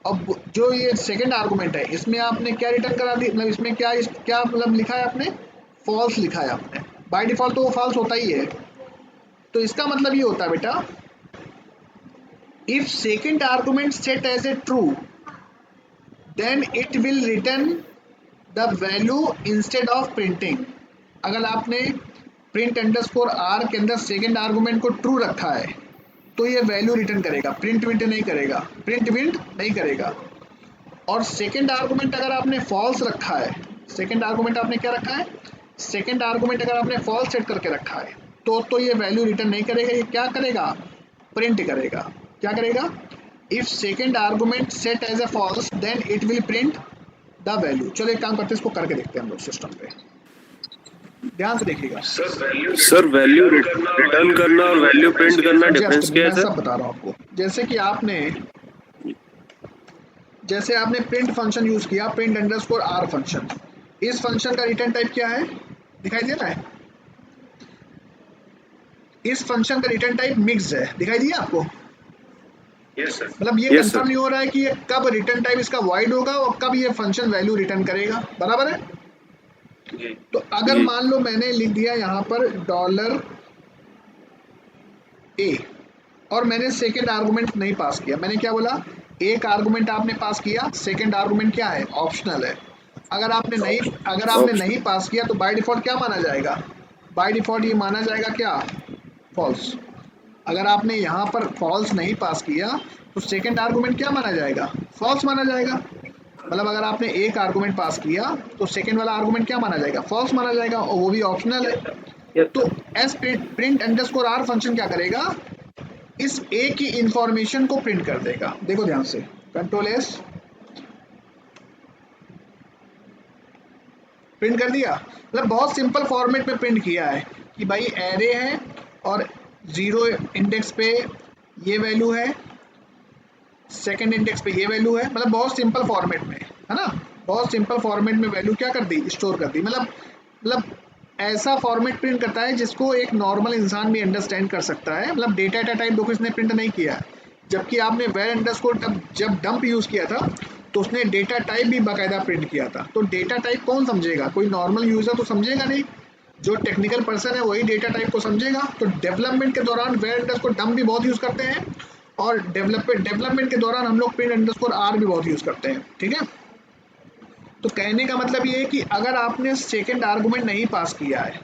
अब जो ये सेकेंड आर्गुमेंट है इसमें आपने क्या रिटर्न करा दी, मतलब इसमें क्या मतलब लिखा है आपने? फॉल्स लिखा है आपने। बाय डिफॉल्ट तो वो फॉल्स होता ही है। तो इसका मतलब ये होता है बेटा, if second argument set as a true then it will return the value instead of printing. अगर आपने प्रिंट अंडरस्कोर आर के अंदर सेकेंड आर्गुमेंट को ट्रू रखा है तो ये वैल्यू रिटर्न करेगा, प्रिंट विंट नहीं करेगा, प्रिंट विंट नहीं करेगा। और सेकेंड आर्गुमेंट अगर आपने फॉल्स रखा है, सेकेंड आर्गुमेंट आपने क्या रखा है? सेकेंड आर्गुमेंट अगर आपने फॉल्स सेट करके रखा है तो ये वैल्यू रिटर्न नहीं करेगा, ये क्या करेगा? प्रिंट करेगा। क्या करेगा? If second argument set as a false then it will print the value. चलो एक काम करते हैं, इसको करके देखते हैं हम लोग सिस्टम पे। ध्यान से देखिएगा। सर वैल्यू रिटर्न करना और वैल्यू प्रिंट करना डिफरेंस क्या है मैं सर? सब बता रहा हूँ आपको। जैसे आपने प्रिंट फंक्शन यूज किया, प्रिंट अंडरस्कोर आर फंक्शन, इस फंक्शन का रिटर्न टाइप क्या है? दिखाई दे रहा है? इस फंक्शन का रिटर्न टाइप मिक्स है, दिखाई दिया आपको? Yes sir. मतलब ये कंफर्म नहीं हो रहा है कि ये कब रिटर्न टाइप इसका वाइड होगा और कब ये फंक्शन वैल्यू रिटर्न करेगा, बराबर है? तो अगर मान लो मैंने लिख दिया यहाँ पर $A और मैंने सेकेंड आर्गुमेंट नहीं पास किया, मैंने क्या बोला? एक आर्गुमेंट आपने पास किया, सेकेंड आर्गुमेंट क्या है? ऑप्शनल है। अगर आपने नहीं पास किया तो बाय डिफॉल्ट क्या माना जाएगा? बाय डिफॉल्ट ये माना जाएगा क्या? फॉल्स। अगर आपने यहाँ पर फॉल्स नहीं पास किया तो सेकेंड आर्गुमेंट क्या माना जाएगा? फॉल्स माना जाएगा। मतलब अगर आपने एक आर्गुमेंट पास किया तो सेकेंड वाला आर्गुमेंट क्या माना जाएगा? फॉल्स माना जाएगा, और वो भी ऑप्शनल है। तो S print underscore R function क्या करेगा? इस ए की इंफॉर्मेशन को प्रिंट कर देगा। देखो ध्यान से, कंट्रोल एस, प्रिंट कर दिया। मतलब बहुत सिंपल फॉर्मेट में प्रिंट किया है कि भाई एरे है और 0 इंडेक्स पे ये वैल्यू है, सेकंड इंडेक्स पे ये वैल्यू है। मतलब बहुत सिंपल फॉर्मेट में, है ना? बहुत सिंपल फॉर्मेट में वैल्यू क्या कर दी? स्टोर कर दी। मतलब ऐसा फॉर्मेट प्रिंट करता है जिसको एक नॉर्मल इंसान भी अंडरस्टैंड कर सकता है। मतलब डेटा टाइप देखो इसने प्रिंट नहीं किया, जबकि आपने वेर अंडरस्कोर जब डंप यूज किया था तो उसने डेटा टाइप भी बाकायदा प्रिंट किया था। तो डेटा टाइप कौन समझेगा? कोई नॉर्मल यूजर तो समझेगा नहीं, जो टेक्निकल पर्सन है वही डेटा टाइप को समझेगा। तो डेवलपमेंट के दौरान वेर अंडरस्कोर डंप भी बहुत यूज करते हैं और डेवलपमेंट के दौरान हम लोग प्रिंट अंडरस्कोर आर भी बहुत यूज करते हैं, ठीक है? तो कहने का मतलब ये है कि अगर आपने सेकेंड आर्गुमेंट नहीं पास किया है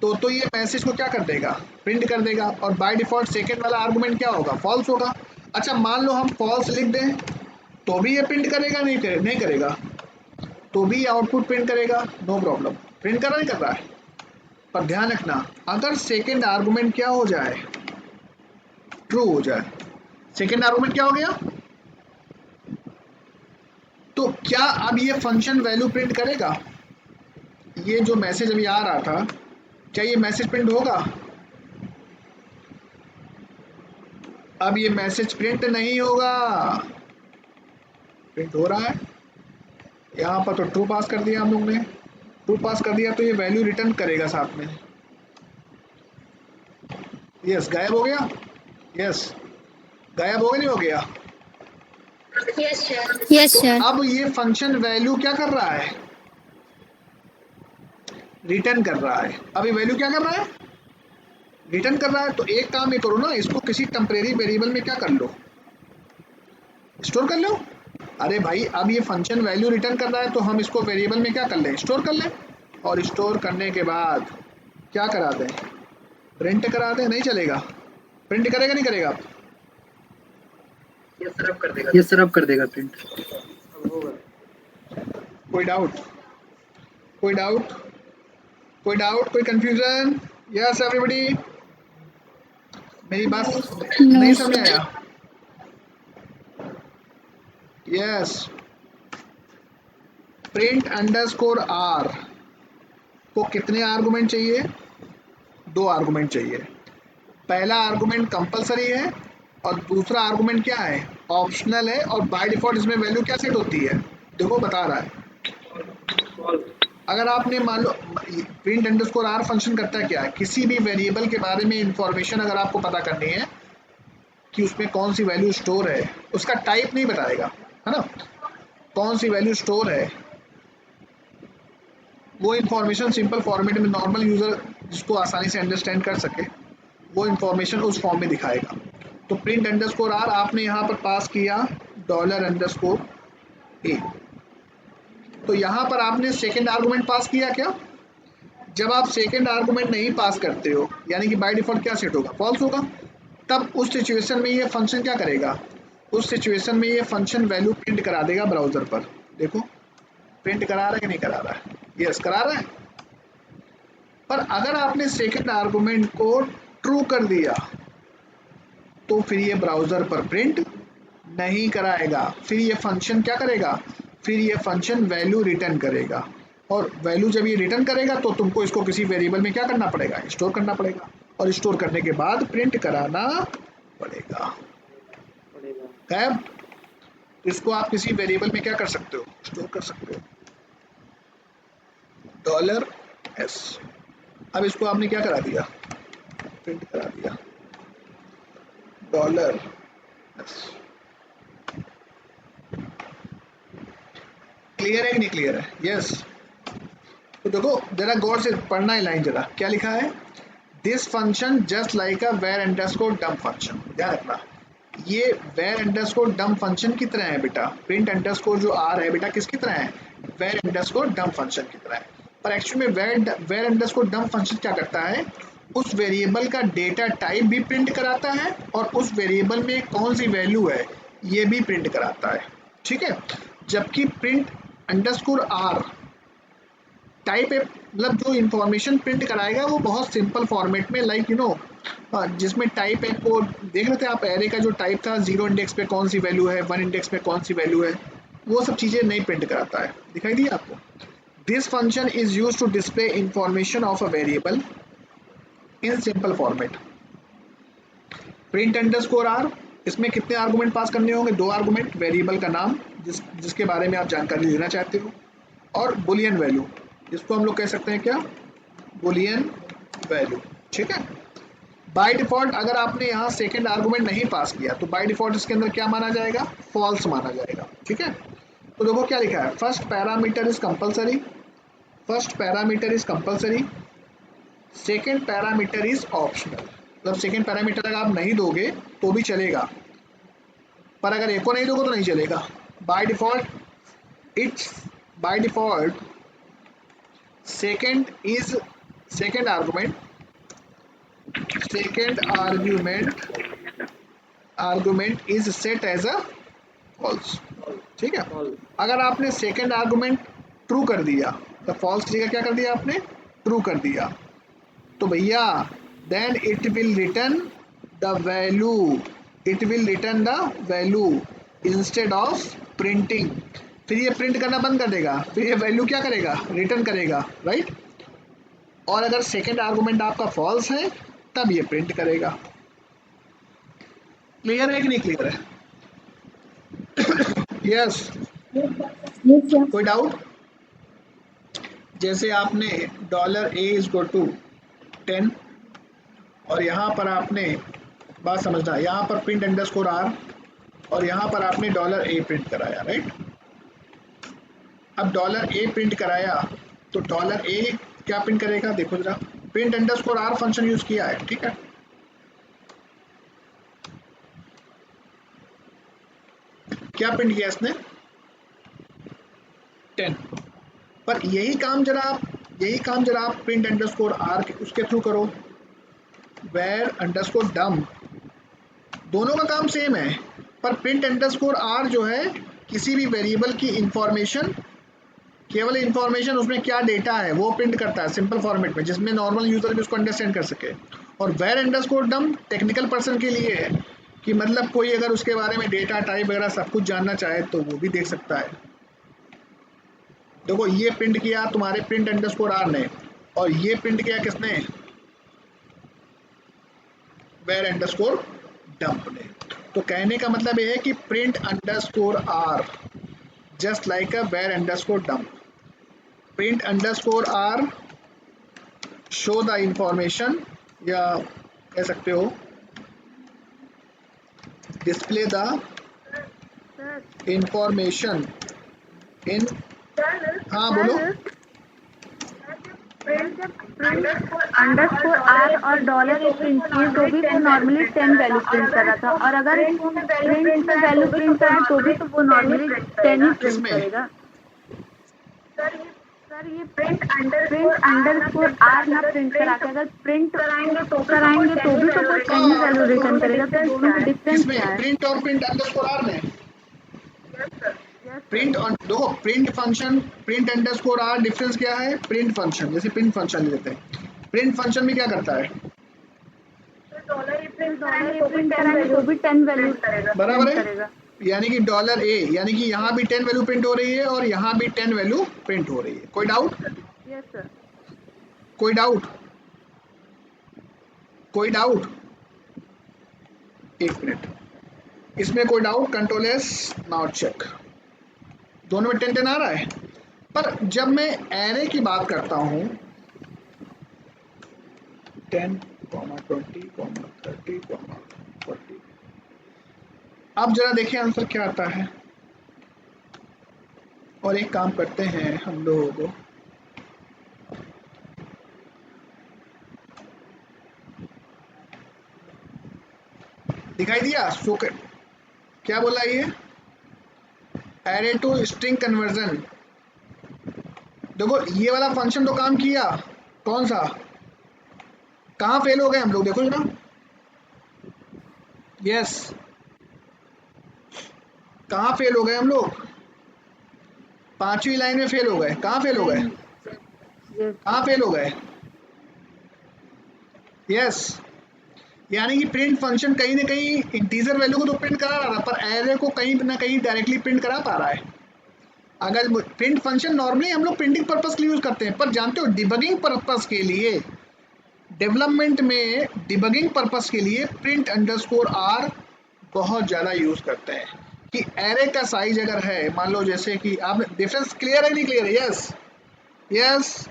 तो ये मैसेज को क्या कर देगा? प्रिंट कर देगा। और बाय डिफॉल्ट सेकेंड वाला आर्गुमेंट क्या होगा? फॉल्स होगा। अच्छा मान लो हम फॉल्स लिख दें तो भी ये प्रिंट करेगा? नहीं करेगा, तो भी आउटपुट प्रिंट करेगा, नो प्रॉब्लम, प्रिंट कर रहा नहीं कर रहा है। पर ध्यान रखना, अगर सेकेंड आर्गुमेंट क्या हो जाए? ट्रू हो जाए। सेकेंड आर्गुमेंट क्या हो गया? तो क्या अब ये फंक्शन वैल्यू प्रिंट करेगा? ये जो मैसेज अभी आ रहा था, क्या ये मैसेज प्रिंट होगा? अब ये मैसेज प्रिंट नहीं होगा, प्रिंट हो रहा है। यहाँ पर तो ट्रू पास कर दिया हम लोग ने, ट्रू पास कर दिया तो ये वैल्यू रिटर्न करेगा साथ में। यस, गायब हो गया? यस, गायब हो गया, नहीं हो गया? Yes, sir. अब ये फंक्शन वैल्यू क्या कर रहा है? रिटर्न कर रहा है। अब ये वैल्यू क्या कर रहा है? रिटर्न कर रहा है। तो एक काम ये करो ना, इसको किसी टेम्परेरी वेरिएबल में क्या कर लो? स्टोर कर लो। अरे भाई अब ये फंक्शन वैल्यू रिटर्न कर रहा है तो हम इसको वेरिएबल में क्या कर लें? स्टोर कर लें। और स्टोर करने के बाद क्या करा दें? प्रिंट करा दें। नहीं चलेगा? प्रिंट करेगा नहीं करेगा? ये सर्व कर देगा प्रिंट। कोई डाउट, कोई डाउट, कोई डाउट, कोई कंफ्यूजन? यस एवरीबॉडी, मेरी बात नहीं समझ आया? यस, प्रिंट अंडरस्कोर आर को कितने आर्गुमेंट चाहिए? 2 आर्गुमेंट चाहिए। पहला आर्गुमेंट कंपलसरी है और दूसरा आर्गुमेंट क्या है? ऑप्शनल है। और बाय डिफॉल्ट इसमें वैल्यू क्या सेट होती है? देखो बता रहा है। अगर आपने मान लो प्रिंट अंडरस्कोर आर फंक्शन करता है क्या है? किसी भी वेरिएबल के बारे में इंफॉर्मेशन अगर आपको पता करनी है कि उसमें कौन सी वैल्यू स्टोर है, उसका टाइप नहीं बताएगा, है ना, कौन सी वैल्यू स्टोर है, वो इंफॉर्मेशन सिंपल फॉर्मेट में नॉर्मल यूजर जिसको आसानी से अंडरस्टैंड कर सके वो इंफॉर्मेशन उस फॉर्म में दिखाएगा। तो प्रिंट अंडरस्कोर आर आपने यहाँ पर पास किया डॉलर अंडरस्कोर ए, तो यहाँ पर आपने सेकेंड आर्गुमेंट पास किया क्या? जब आप सेकेंड आर्गुमेंट नहीं पास करते हो यानी कि बाय डिफॉल्ट क्या सेट होगा? फॉल्स होगा। तब उस सिचुएशन में ये फंक्शन क्या करेगा? उस सिचुएशन में ये फंक्शन वैल्यू प्रिंट करा देगा ब्राउजर पर। देखो प्रिंट करा रहा है कि नहीं करा रहा है? यस करा रहा है। पर अगर आपने सेकेंड आर्गुमेंट को ट्रू कर दिया तो फिर ये ब्राउजर पर प्रिंट नहीं कराएगा। फिर ये फंक्शन क्या करेगा? फिर ये फंक्शन वैल्यू रिटर्न करेगा और वैल्यू जब ये रिटर्न करेगा तो तुमको इसको किसी वेरिएबल में क्या करना पड़ेगा? स्टोर करना पड़ेगा और स्टोर करने के बाद प्रिंट कराना पड़ेगा। खैर इसको आप किसी वेरिएबल में क्या कर सकते हो? स्टोर कर सकते हो, डॉलर एस। अब इसको आपने क्या करा दिया? प्रिंट करा दिया डॉलर एस। क्लियर है कि नहीं क्लियर है? यस। तो देखो जरा गौर से पढ़ना है लाइन, जरा क्या लिखा है? This function just like a var underscore dump function. ध्यान रखना ये वेर अंडरस्कोर डम्प फंक्शन की तरह है बेटा। प्रिंट अंडरस्कोर जो आर है बेटा किसकी तरह है? वेर अंडरस्कोर डम्प फंक्शन की तरह है। पर एक्चुअली में वेर अंडरस्कोर डम्प फंक्शन क्या करता है? उस वेरिएबल का डेटा टाइप भी प्रिंट कराता है और उस वेरिएबल में कौन सी वैल्यू है ये भी प्रिंट कराता है। ठीक है। जबकि प्रिंट अंडरस्कोर आर टाइप है, मतलब जो इंफॉर्मेशन प्रिंट कराएगा वो बहुत सिंपल फॉर्मेट में, लाइक यू नो जिसमें टाइप है को देख लेते हैं आप, एरे का जो टाइप था 0 इंडेक्स पे कौन सी वैल्यू है, 1 इंडेक्स पे कौन सी वैल्यू है, वो सब चीज़ें नहीं प्रिंट कराता है। दिखाई दी आपको? This function is use to display information of a variable in simple format. Print underscore R, इसमें कितने आर्गुमेंट पास करने होंगे? 2 आर्गुमेंट, वेरिएबल का नाम जिसके बारे में आप जानकारी लेना चाहते हो और बुलियन वैल्यू, इसको हम लोग कह सकते हैं क्या? Boolean value. ठीक है। बाय डिफॉल्ट अगर आपने यहाँ सेकेंड आर्गुमेंट नहीं पास किया तो बाय डिफॉल्ट इसके अंदर क्या माना जाएगा? फॉल्स माना जाएगा। ठीक है। तो देखो क्या लिखा है? First parameter is compulsory, first parameter is compulsory, second parameter is optional. मतलब सेकेंड पैरामीटर अगर आप नहीं दोगे तो भी चलेगा, पर अगर एक को नहीं दोगे तो नहीं चलेगा। By default it's by default second is second argument is set as a false. ठीक है। अगर आपने सेकेंड आर्गुमेंट ट्रू कर दिया तो फॉल्स की जगह क्या कर दिया आपने? ट्रू कर दिया, तो भैया then it will return the value, it will return the value instead of printing. फिर ये प्रिंट करना बंद कर देगा, फिर ये वैल्यू क्या करेगा? रिटर्न करेगा, राइट। और अगर सेकेंड आर्गुमेंट आपका फॉल्स है तब ये प्रिंट करेगा। क्लियर है कि नहीं क्लियर है? यस। कोई डाउट? जैसे आपने dollar A is equal to 10 और यहाँ पर आपने बात समझना, यहाँ पर प्रिंट अंडरस्कोर आर और यहाँ पर आपने डॉलर ए प्रिंट कराया, राइट। अब डॉलर ए प्रिंट कराया तो डॉलर ए क्या प्रिंट करेगा? देखो जरा, print underscore R function use किया है, ठीक है। क्या प्रिंट किया इसने? 10। पर यही काम जरा आप प्रिंट अंडरस्कोर आर उसके थ्रू करो, वेर अंडरस्कोर डम। दोनों का काम सेम है, पर प्रिंट अंडरस्कोर आर जो है किसी भी वेरिएबल की इंफॉर्मेशन, केवल इंफॉर्मेशन उसमें क्या डेटा है वो प्रिंट करता है सिंपल फॉर्मेट में, जिसमें नॉर्मल यूजर भी उसको अंडरस्टैंड कर सके। और वेर अंडरस्कोर डम टेक्निकल पर्सन के लिए है कि मतलब कोई अगर उसके बारे में डेटा टाइप वगैरह सब कुछ जानना चाहे तो वो भी देख सकता है। देखो ये प्रिंट किया तुम्हारे प्रिंट अंडरस्कोर आर ने, और ये प्रिंट किया किसने, वेर अंडरस्कोर डम्प ने। तो कहने का मतलब ये है कि print underscore R just like a var underscore dump. Print underscore R show the information, या कह सकते हो डिस्प्ले द इंफॉर्मेशन इन, हाँ बोलो। अंडरस्कोर आर और डॉलर एक प्रिंट किए तो भी वो नॉर्मली 10 वैल्यू प्रिंट कर रहा था, और अगर इसको प्रिंट में वैल्यू प्रिंट कराए तो भी तो वो नॉर्मली 10 ही प्रिंट करेगा। सर ये प्रिंट अंडरस्कोर आर ना प्रिंट करा के अगर प्रिंट कराएंगे तो भी तो वो 10 ही वैल्यू रिटर्न करेगा। तो दोनों में डिफरेंस क्या है? प्रिंट और प्रिंट अंडरस्कोर आर में प्रिंट और देखो print function print underscore R difference क्या है। प्रिंट फंक्शन जैसे प्रिंट फंक्शन लेते हैं, प्रिंट फंक्शन में क्या करता है, डॉलर प्रिंट कराएंगे तो भी 10 वैल्यू बराबर है। यानी कि डॉलर ए, यानी कि यहाँ भी 10 वैल्यू प्रिंट हो रही है और यहाँ भी 10 वैल्यू प्रिंट हो रही है। कोई डाउट? Yes sir. कोई डाउट? कोई डाउट? एक मिनट, इसमें कोई doubt? Control S now check, दोनों में 10 10 आ रहा है। पर जब मैं एरे की बात करता हूँ 10, 20, 30, 40, अब जरा देखिए आंसर क्या आता है। और एक काम करते हैं हम लोगों को, दिखाई दिया सो क्या बोला ये, एरे टू स्ट्रिंग कन्वर्जन। देखो ये वाला फंक्शन तो काम किया, कौन सा, कहाँ फेल हो गए हम लोग, देखो ना। यस, कहाँ फेल हो गए हम लोग, 5वीं लाइन में फेल हो गए। कहाँ फेल हो गए, कहाँ फेल हो गए? यस, यानी कि प्रिंट फंक्शन कहीं ना कहीं इंटीजर वैल्यू को तो प्रिंट करा रहा था, पर एरे को कहीं ना कहीं डायरेक्टली प्रिंट करा पा रहा है। अगर प्रिंट फंक्शन नॉर्मली हम लोग प्रिंटिंग पर्पस के लिए यूज करते हैं, पर जानते हो डिबगिंग पर्पस के लिए, डेवलपमेंट में डिबगिंग पर्पस के लिए प्रिंट अंडरस्कोर आर बहुत ज़्यादा यूज करते हैं। कि एरे का साइज अगर है, मान लो जैसे कि आप, डिफरेंस क्लियर है नहीं क्लियर है? यस यस,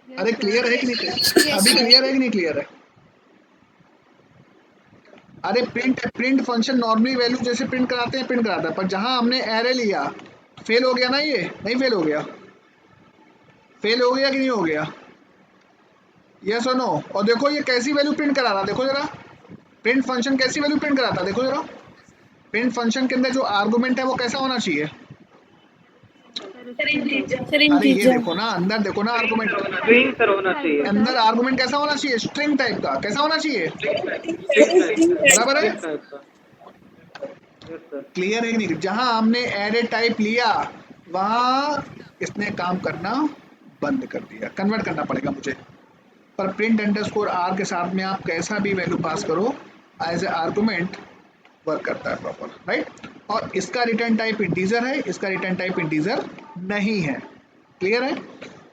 अरे क्लियर है कि नहीं क्लियर? अभी क्लियर है कि नहीं क्लियर है? अरे प्रिंट फंक्शन नॉर्मली वैल्यू जैसे प्रिंट कराते हैं प्रिंट कराता है, पर जहां हमने एरे लिया फेल हो गया ना, ये नहीं फेल हो गया? फेल हो गया कि नहीं हो गया? यस और नो? और देखो ये कैसी वैल्यू प्रिंट करा रहा, देखो जरा प्रिंट फंक्शन कैसी वैल्यू प्रिंट कराता है, देखो जरा प्रिंट फंक्शन के अंदर जो आर्गुमेंट है वो कैसा होना चाहिए? अरे ये देखो ना, अंदर देखो ना आर्गुमेंट, स्ट्रिंग सर होना चाहिए। अंदर आर्गुमेंट कैसा होना चाहिए? स्ट्रिंग टाइप का। कैसा होना चाहिए? बराबर है, क्लियर है कि नहीं? जहां हमने एरे टाइप लिया वहां इसने काम करना बंद कर दिया, कन्वर्ट करना पड़ेगा मुझे। पर प्रिंट अंडरस्कोर आर के साथ में आप कैसा भी वैल्यू पास करो एज ए आर्गुमेंट वर्क करता है प्रॉपर, राइट। और इसका रिटर्न टाइप इंटीजर है, इसका रिटर्न टाइप इंटीजर नहीं है। क्लियर है?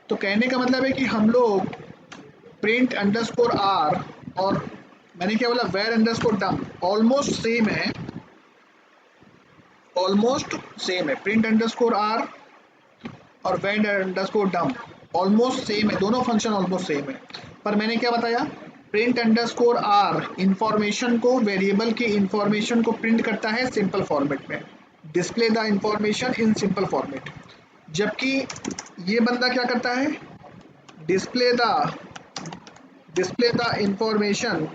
तो कहने का मतलब है कि हम लोग प्रिंट अंडरस्कोर आर और मैंने क्या बोला, var underscore dump almost same है, ऑलमोस्ट सेम है। प्रिंट अंडरस्कोर आर और var underscore dump almost same है, दोनों फंक्शन ऑलमोस्ट सेम है। पर मैंने क्या बताया, प्रिंट अंडरस्कोर आर इंफॉर्मेशन को, वेरिएबल की इंफॉर्मेशन को प्रिंट करता है सिंपल फॉर्मेट में, display the information in simple format. जबकि ये बंदा क्या करता है, display the information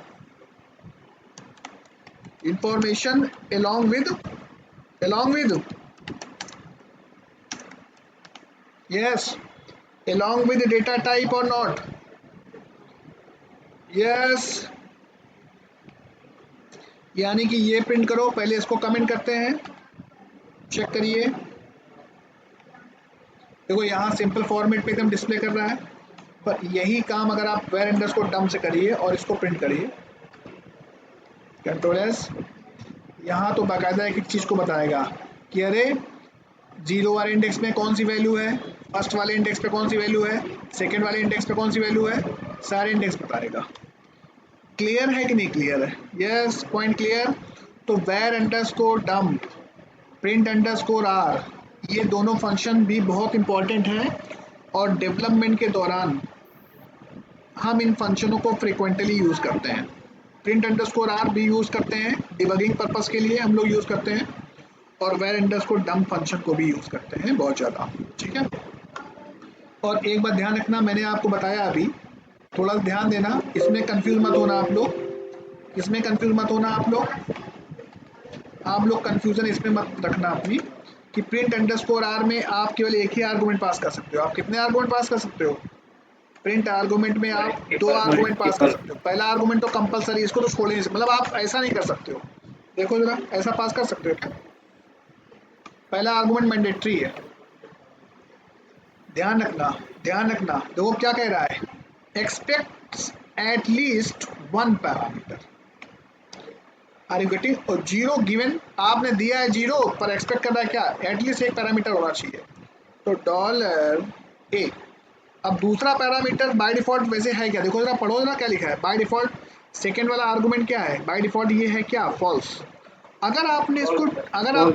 along with yes, along with data type or not? Yes, यानी कि ये प्रिंट करो, पहले इसको कमेंट करते हैं, चेक करिए। देखो यहाँ सिंपल फॉर्मेट पे एकदम डिस्प्ले कर रहा है, पर यही काम अगर आप वेर अंडरस्कोर डम से करिए और इसको प्रिंट करिए, कंट्रोल एस, यहाँ तो बाकायदा एक एक चीज़ को बताएगा कि अरे 0 वाले इंडेक्स में कौन सी वैल्यू है, फर्स्ट वाले इंडेक्स पे कौन सी वैल्यू है, सेकेंड वाले इंडेक्स पे कौन सी वैल्यू है, सारे इंडेक्स बताएगा। क्लियर है कि नहीं क्लियर है? Yes, point clear. तो वेर अंडरस्कोर डम, प्रिंट अंडरस्कोर आर, ये दोनों फंक्शन भी बहुत इंपॉर्टेंट हैं और डेवलपमेंट के दौरान हम इन फंक्शनों को फ्रिक्वेंटली यूज़ करते हैं। प्रिंट अंडरस्कोर आर भी यूज़ करते हैं, डिबगिंग पर्पस के लिए हम लोग यूज़ करते हैं, और वेर अंडरस्कोर डम फंक्शन को भी यूज़ करते हैं बहुत ज़्यादा, ठीक है। और एक बात ध्यान रखना, मैंने आपको बताया अभी, थोड़ा ध्यान देना, इसमें कंफ्यूज मत होना आप लोग, इसमें कंफ्यूज मत होना आप लोग कंफ्यूजन इसमें मत रखना अपनी, कि प्रिंट अंडरस्कोर आर में आप केवल एक ही आर्गूमेंट पास कर सकते हो। आप कितने आर्गूमेंट पास कर सकते हो? प्रिंट आर्गूमेंट में आप 2 आर्गूमेंट पास कर सकते हो। पहला आर्गूमेंट तो कंपलसरी, इसको तो छोड़ नहीं सकते, मतलब आप ऐसा नहीं कर सकते हो। देखो जरा, ऐसा पास कर सकते हो क्या? पहला आर्गूमेंट मैंडेटरी है, ध्यान रखना, ध्यान रखना। देखो क्या कह रहा है, expects at least 1 parameter, are you getting? और 0 गिवन, आपने दिया है 0 पर एक्सपेक्ट कर रहा है क्या, एटलीस्ट 1 पैरामीटर होना चाहिए, तो $a। अब दूसरा पैरामीटर बाय डिफॉल्ट वैसे है क्या, देखो जरा, पढ़ो जरा क्या लिखा है बाय डिफॉल्ट। सेकेंड वाला आर्गूमेंट क्या है बाय डिफॉल्ट, ये है क्या, फॉल्स। अगर आपने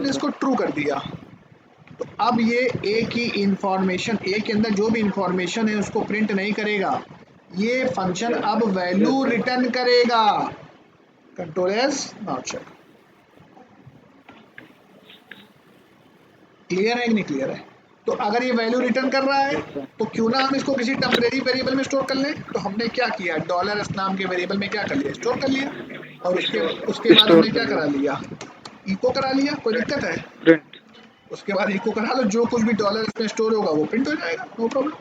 इसको ट्रू कर दिया तो अब ये ए की इंफॉर्मेशन, ए के अंदर जो भी इंफॉर्मेशन है उसको प्रिंट नहीं करेगा, ये फंक्शन अब वैल्यू रिटर्न करेगा। Control S, now check. Clear है कि नहीं क्लियर है? तो अगर ये वैल्यू रिटर्न कर रहा है तो क्यों ना हम इसको किसी टेम्परेरी वेरिएबल में स्टोर कर लें। तो हमने क्या किया, $s नाम के वेरिएबल में क्या कर लिया, स्टोर कर लिया, और उसके बाद हमने क्या करा लिया, इको करा लिया। कोई दिक्कत है? प्रिंट। उसके बाद इको करा लो, जो कुछ भी $s में स्टोर होगा वो प्रिंट हो जाएगा, नो प्रॉब्लम।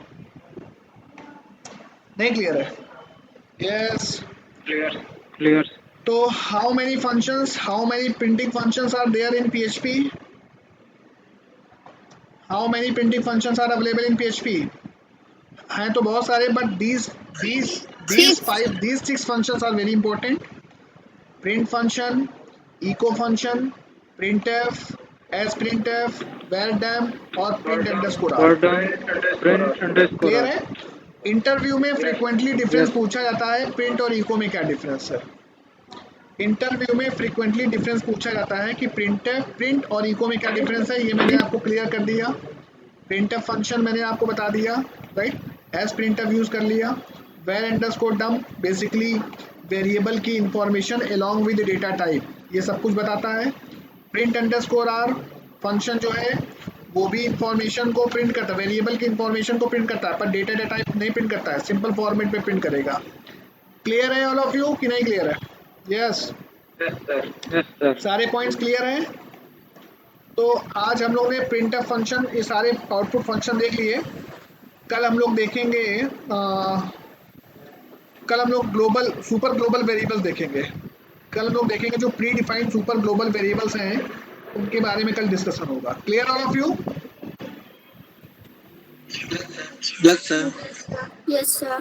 नहीं क्लियर है? Yes, clear. तो how many functions, how many printing functions are there in PHP? How many printing functions are available in PHP? हैं तो बहुत सारे, but these 6 functions are very important. Print function, echo function, printf, as printf, var_dam और print underscore r। Print underscore clear है? इंटरव्यू में फ्रीक्वेंटली डिफरेंस पूछा जाता है, प्रिंट और इको में क्या डिफरेंस है। इंटरव्यू में फ्रीक्वेंटली डिफरेंस पूछा जाता है कि प्रिंट और इको में क्या डिफरेंस है, ये मैंने आपको क्लियर कर दिया। प्रिंटफ फंक्शन मैंने आपको बता दिया, राइट, एज प्रिंटफ यूज कर लिया। वेर अंडरस्कोर डम बेसिकली वेरिएबल की information along with data type, ये सब कुछ बताता है। प्रिंट अंडरस्कोर आर फंक्शन जो है वो भी इंफॉर्मेशन को प्रिंट करता है, वेरिएबल की इंफॉर्मेशन को प्रिंट करता है, पर डेटा टाइप नहीं प्रिंट करता है, सिंपल फॉर्मेट पे प्रिंट करेगा। क्लियर है ऑल ऑफ यू कि नहीं क्लियर है? यस, सारे पॉइंट्स क्लियर हैं? तो आज हम लोग ने प्रिंटफ फंक्शन, ये सारे आउटपुट फंक्शन देख लिए। कल हम लोग देखेंगे कल हम लोग सुपर ग्लोबल वेरिएबल्स देखेंगे। कल हम लोग देखेंगे जो pre defined super global variables हैं उनके बारे में कल डिस्कशन होगा। Clear all of you? Yes, sir.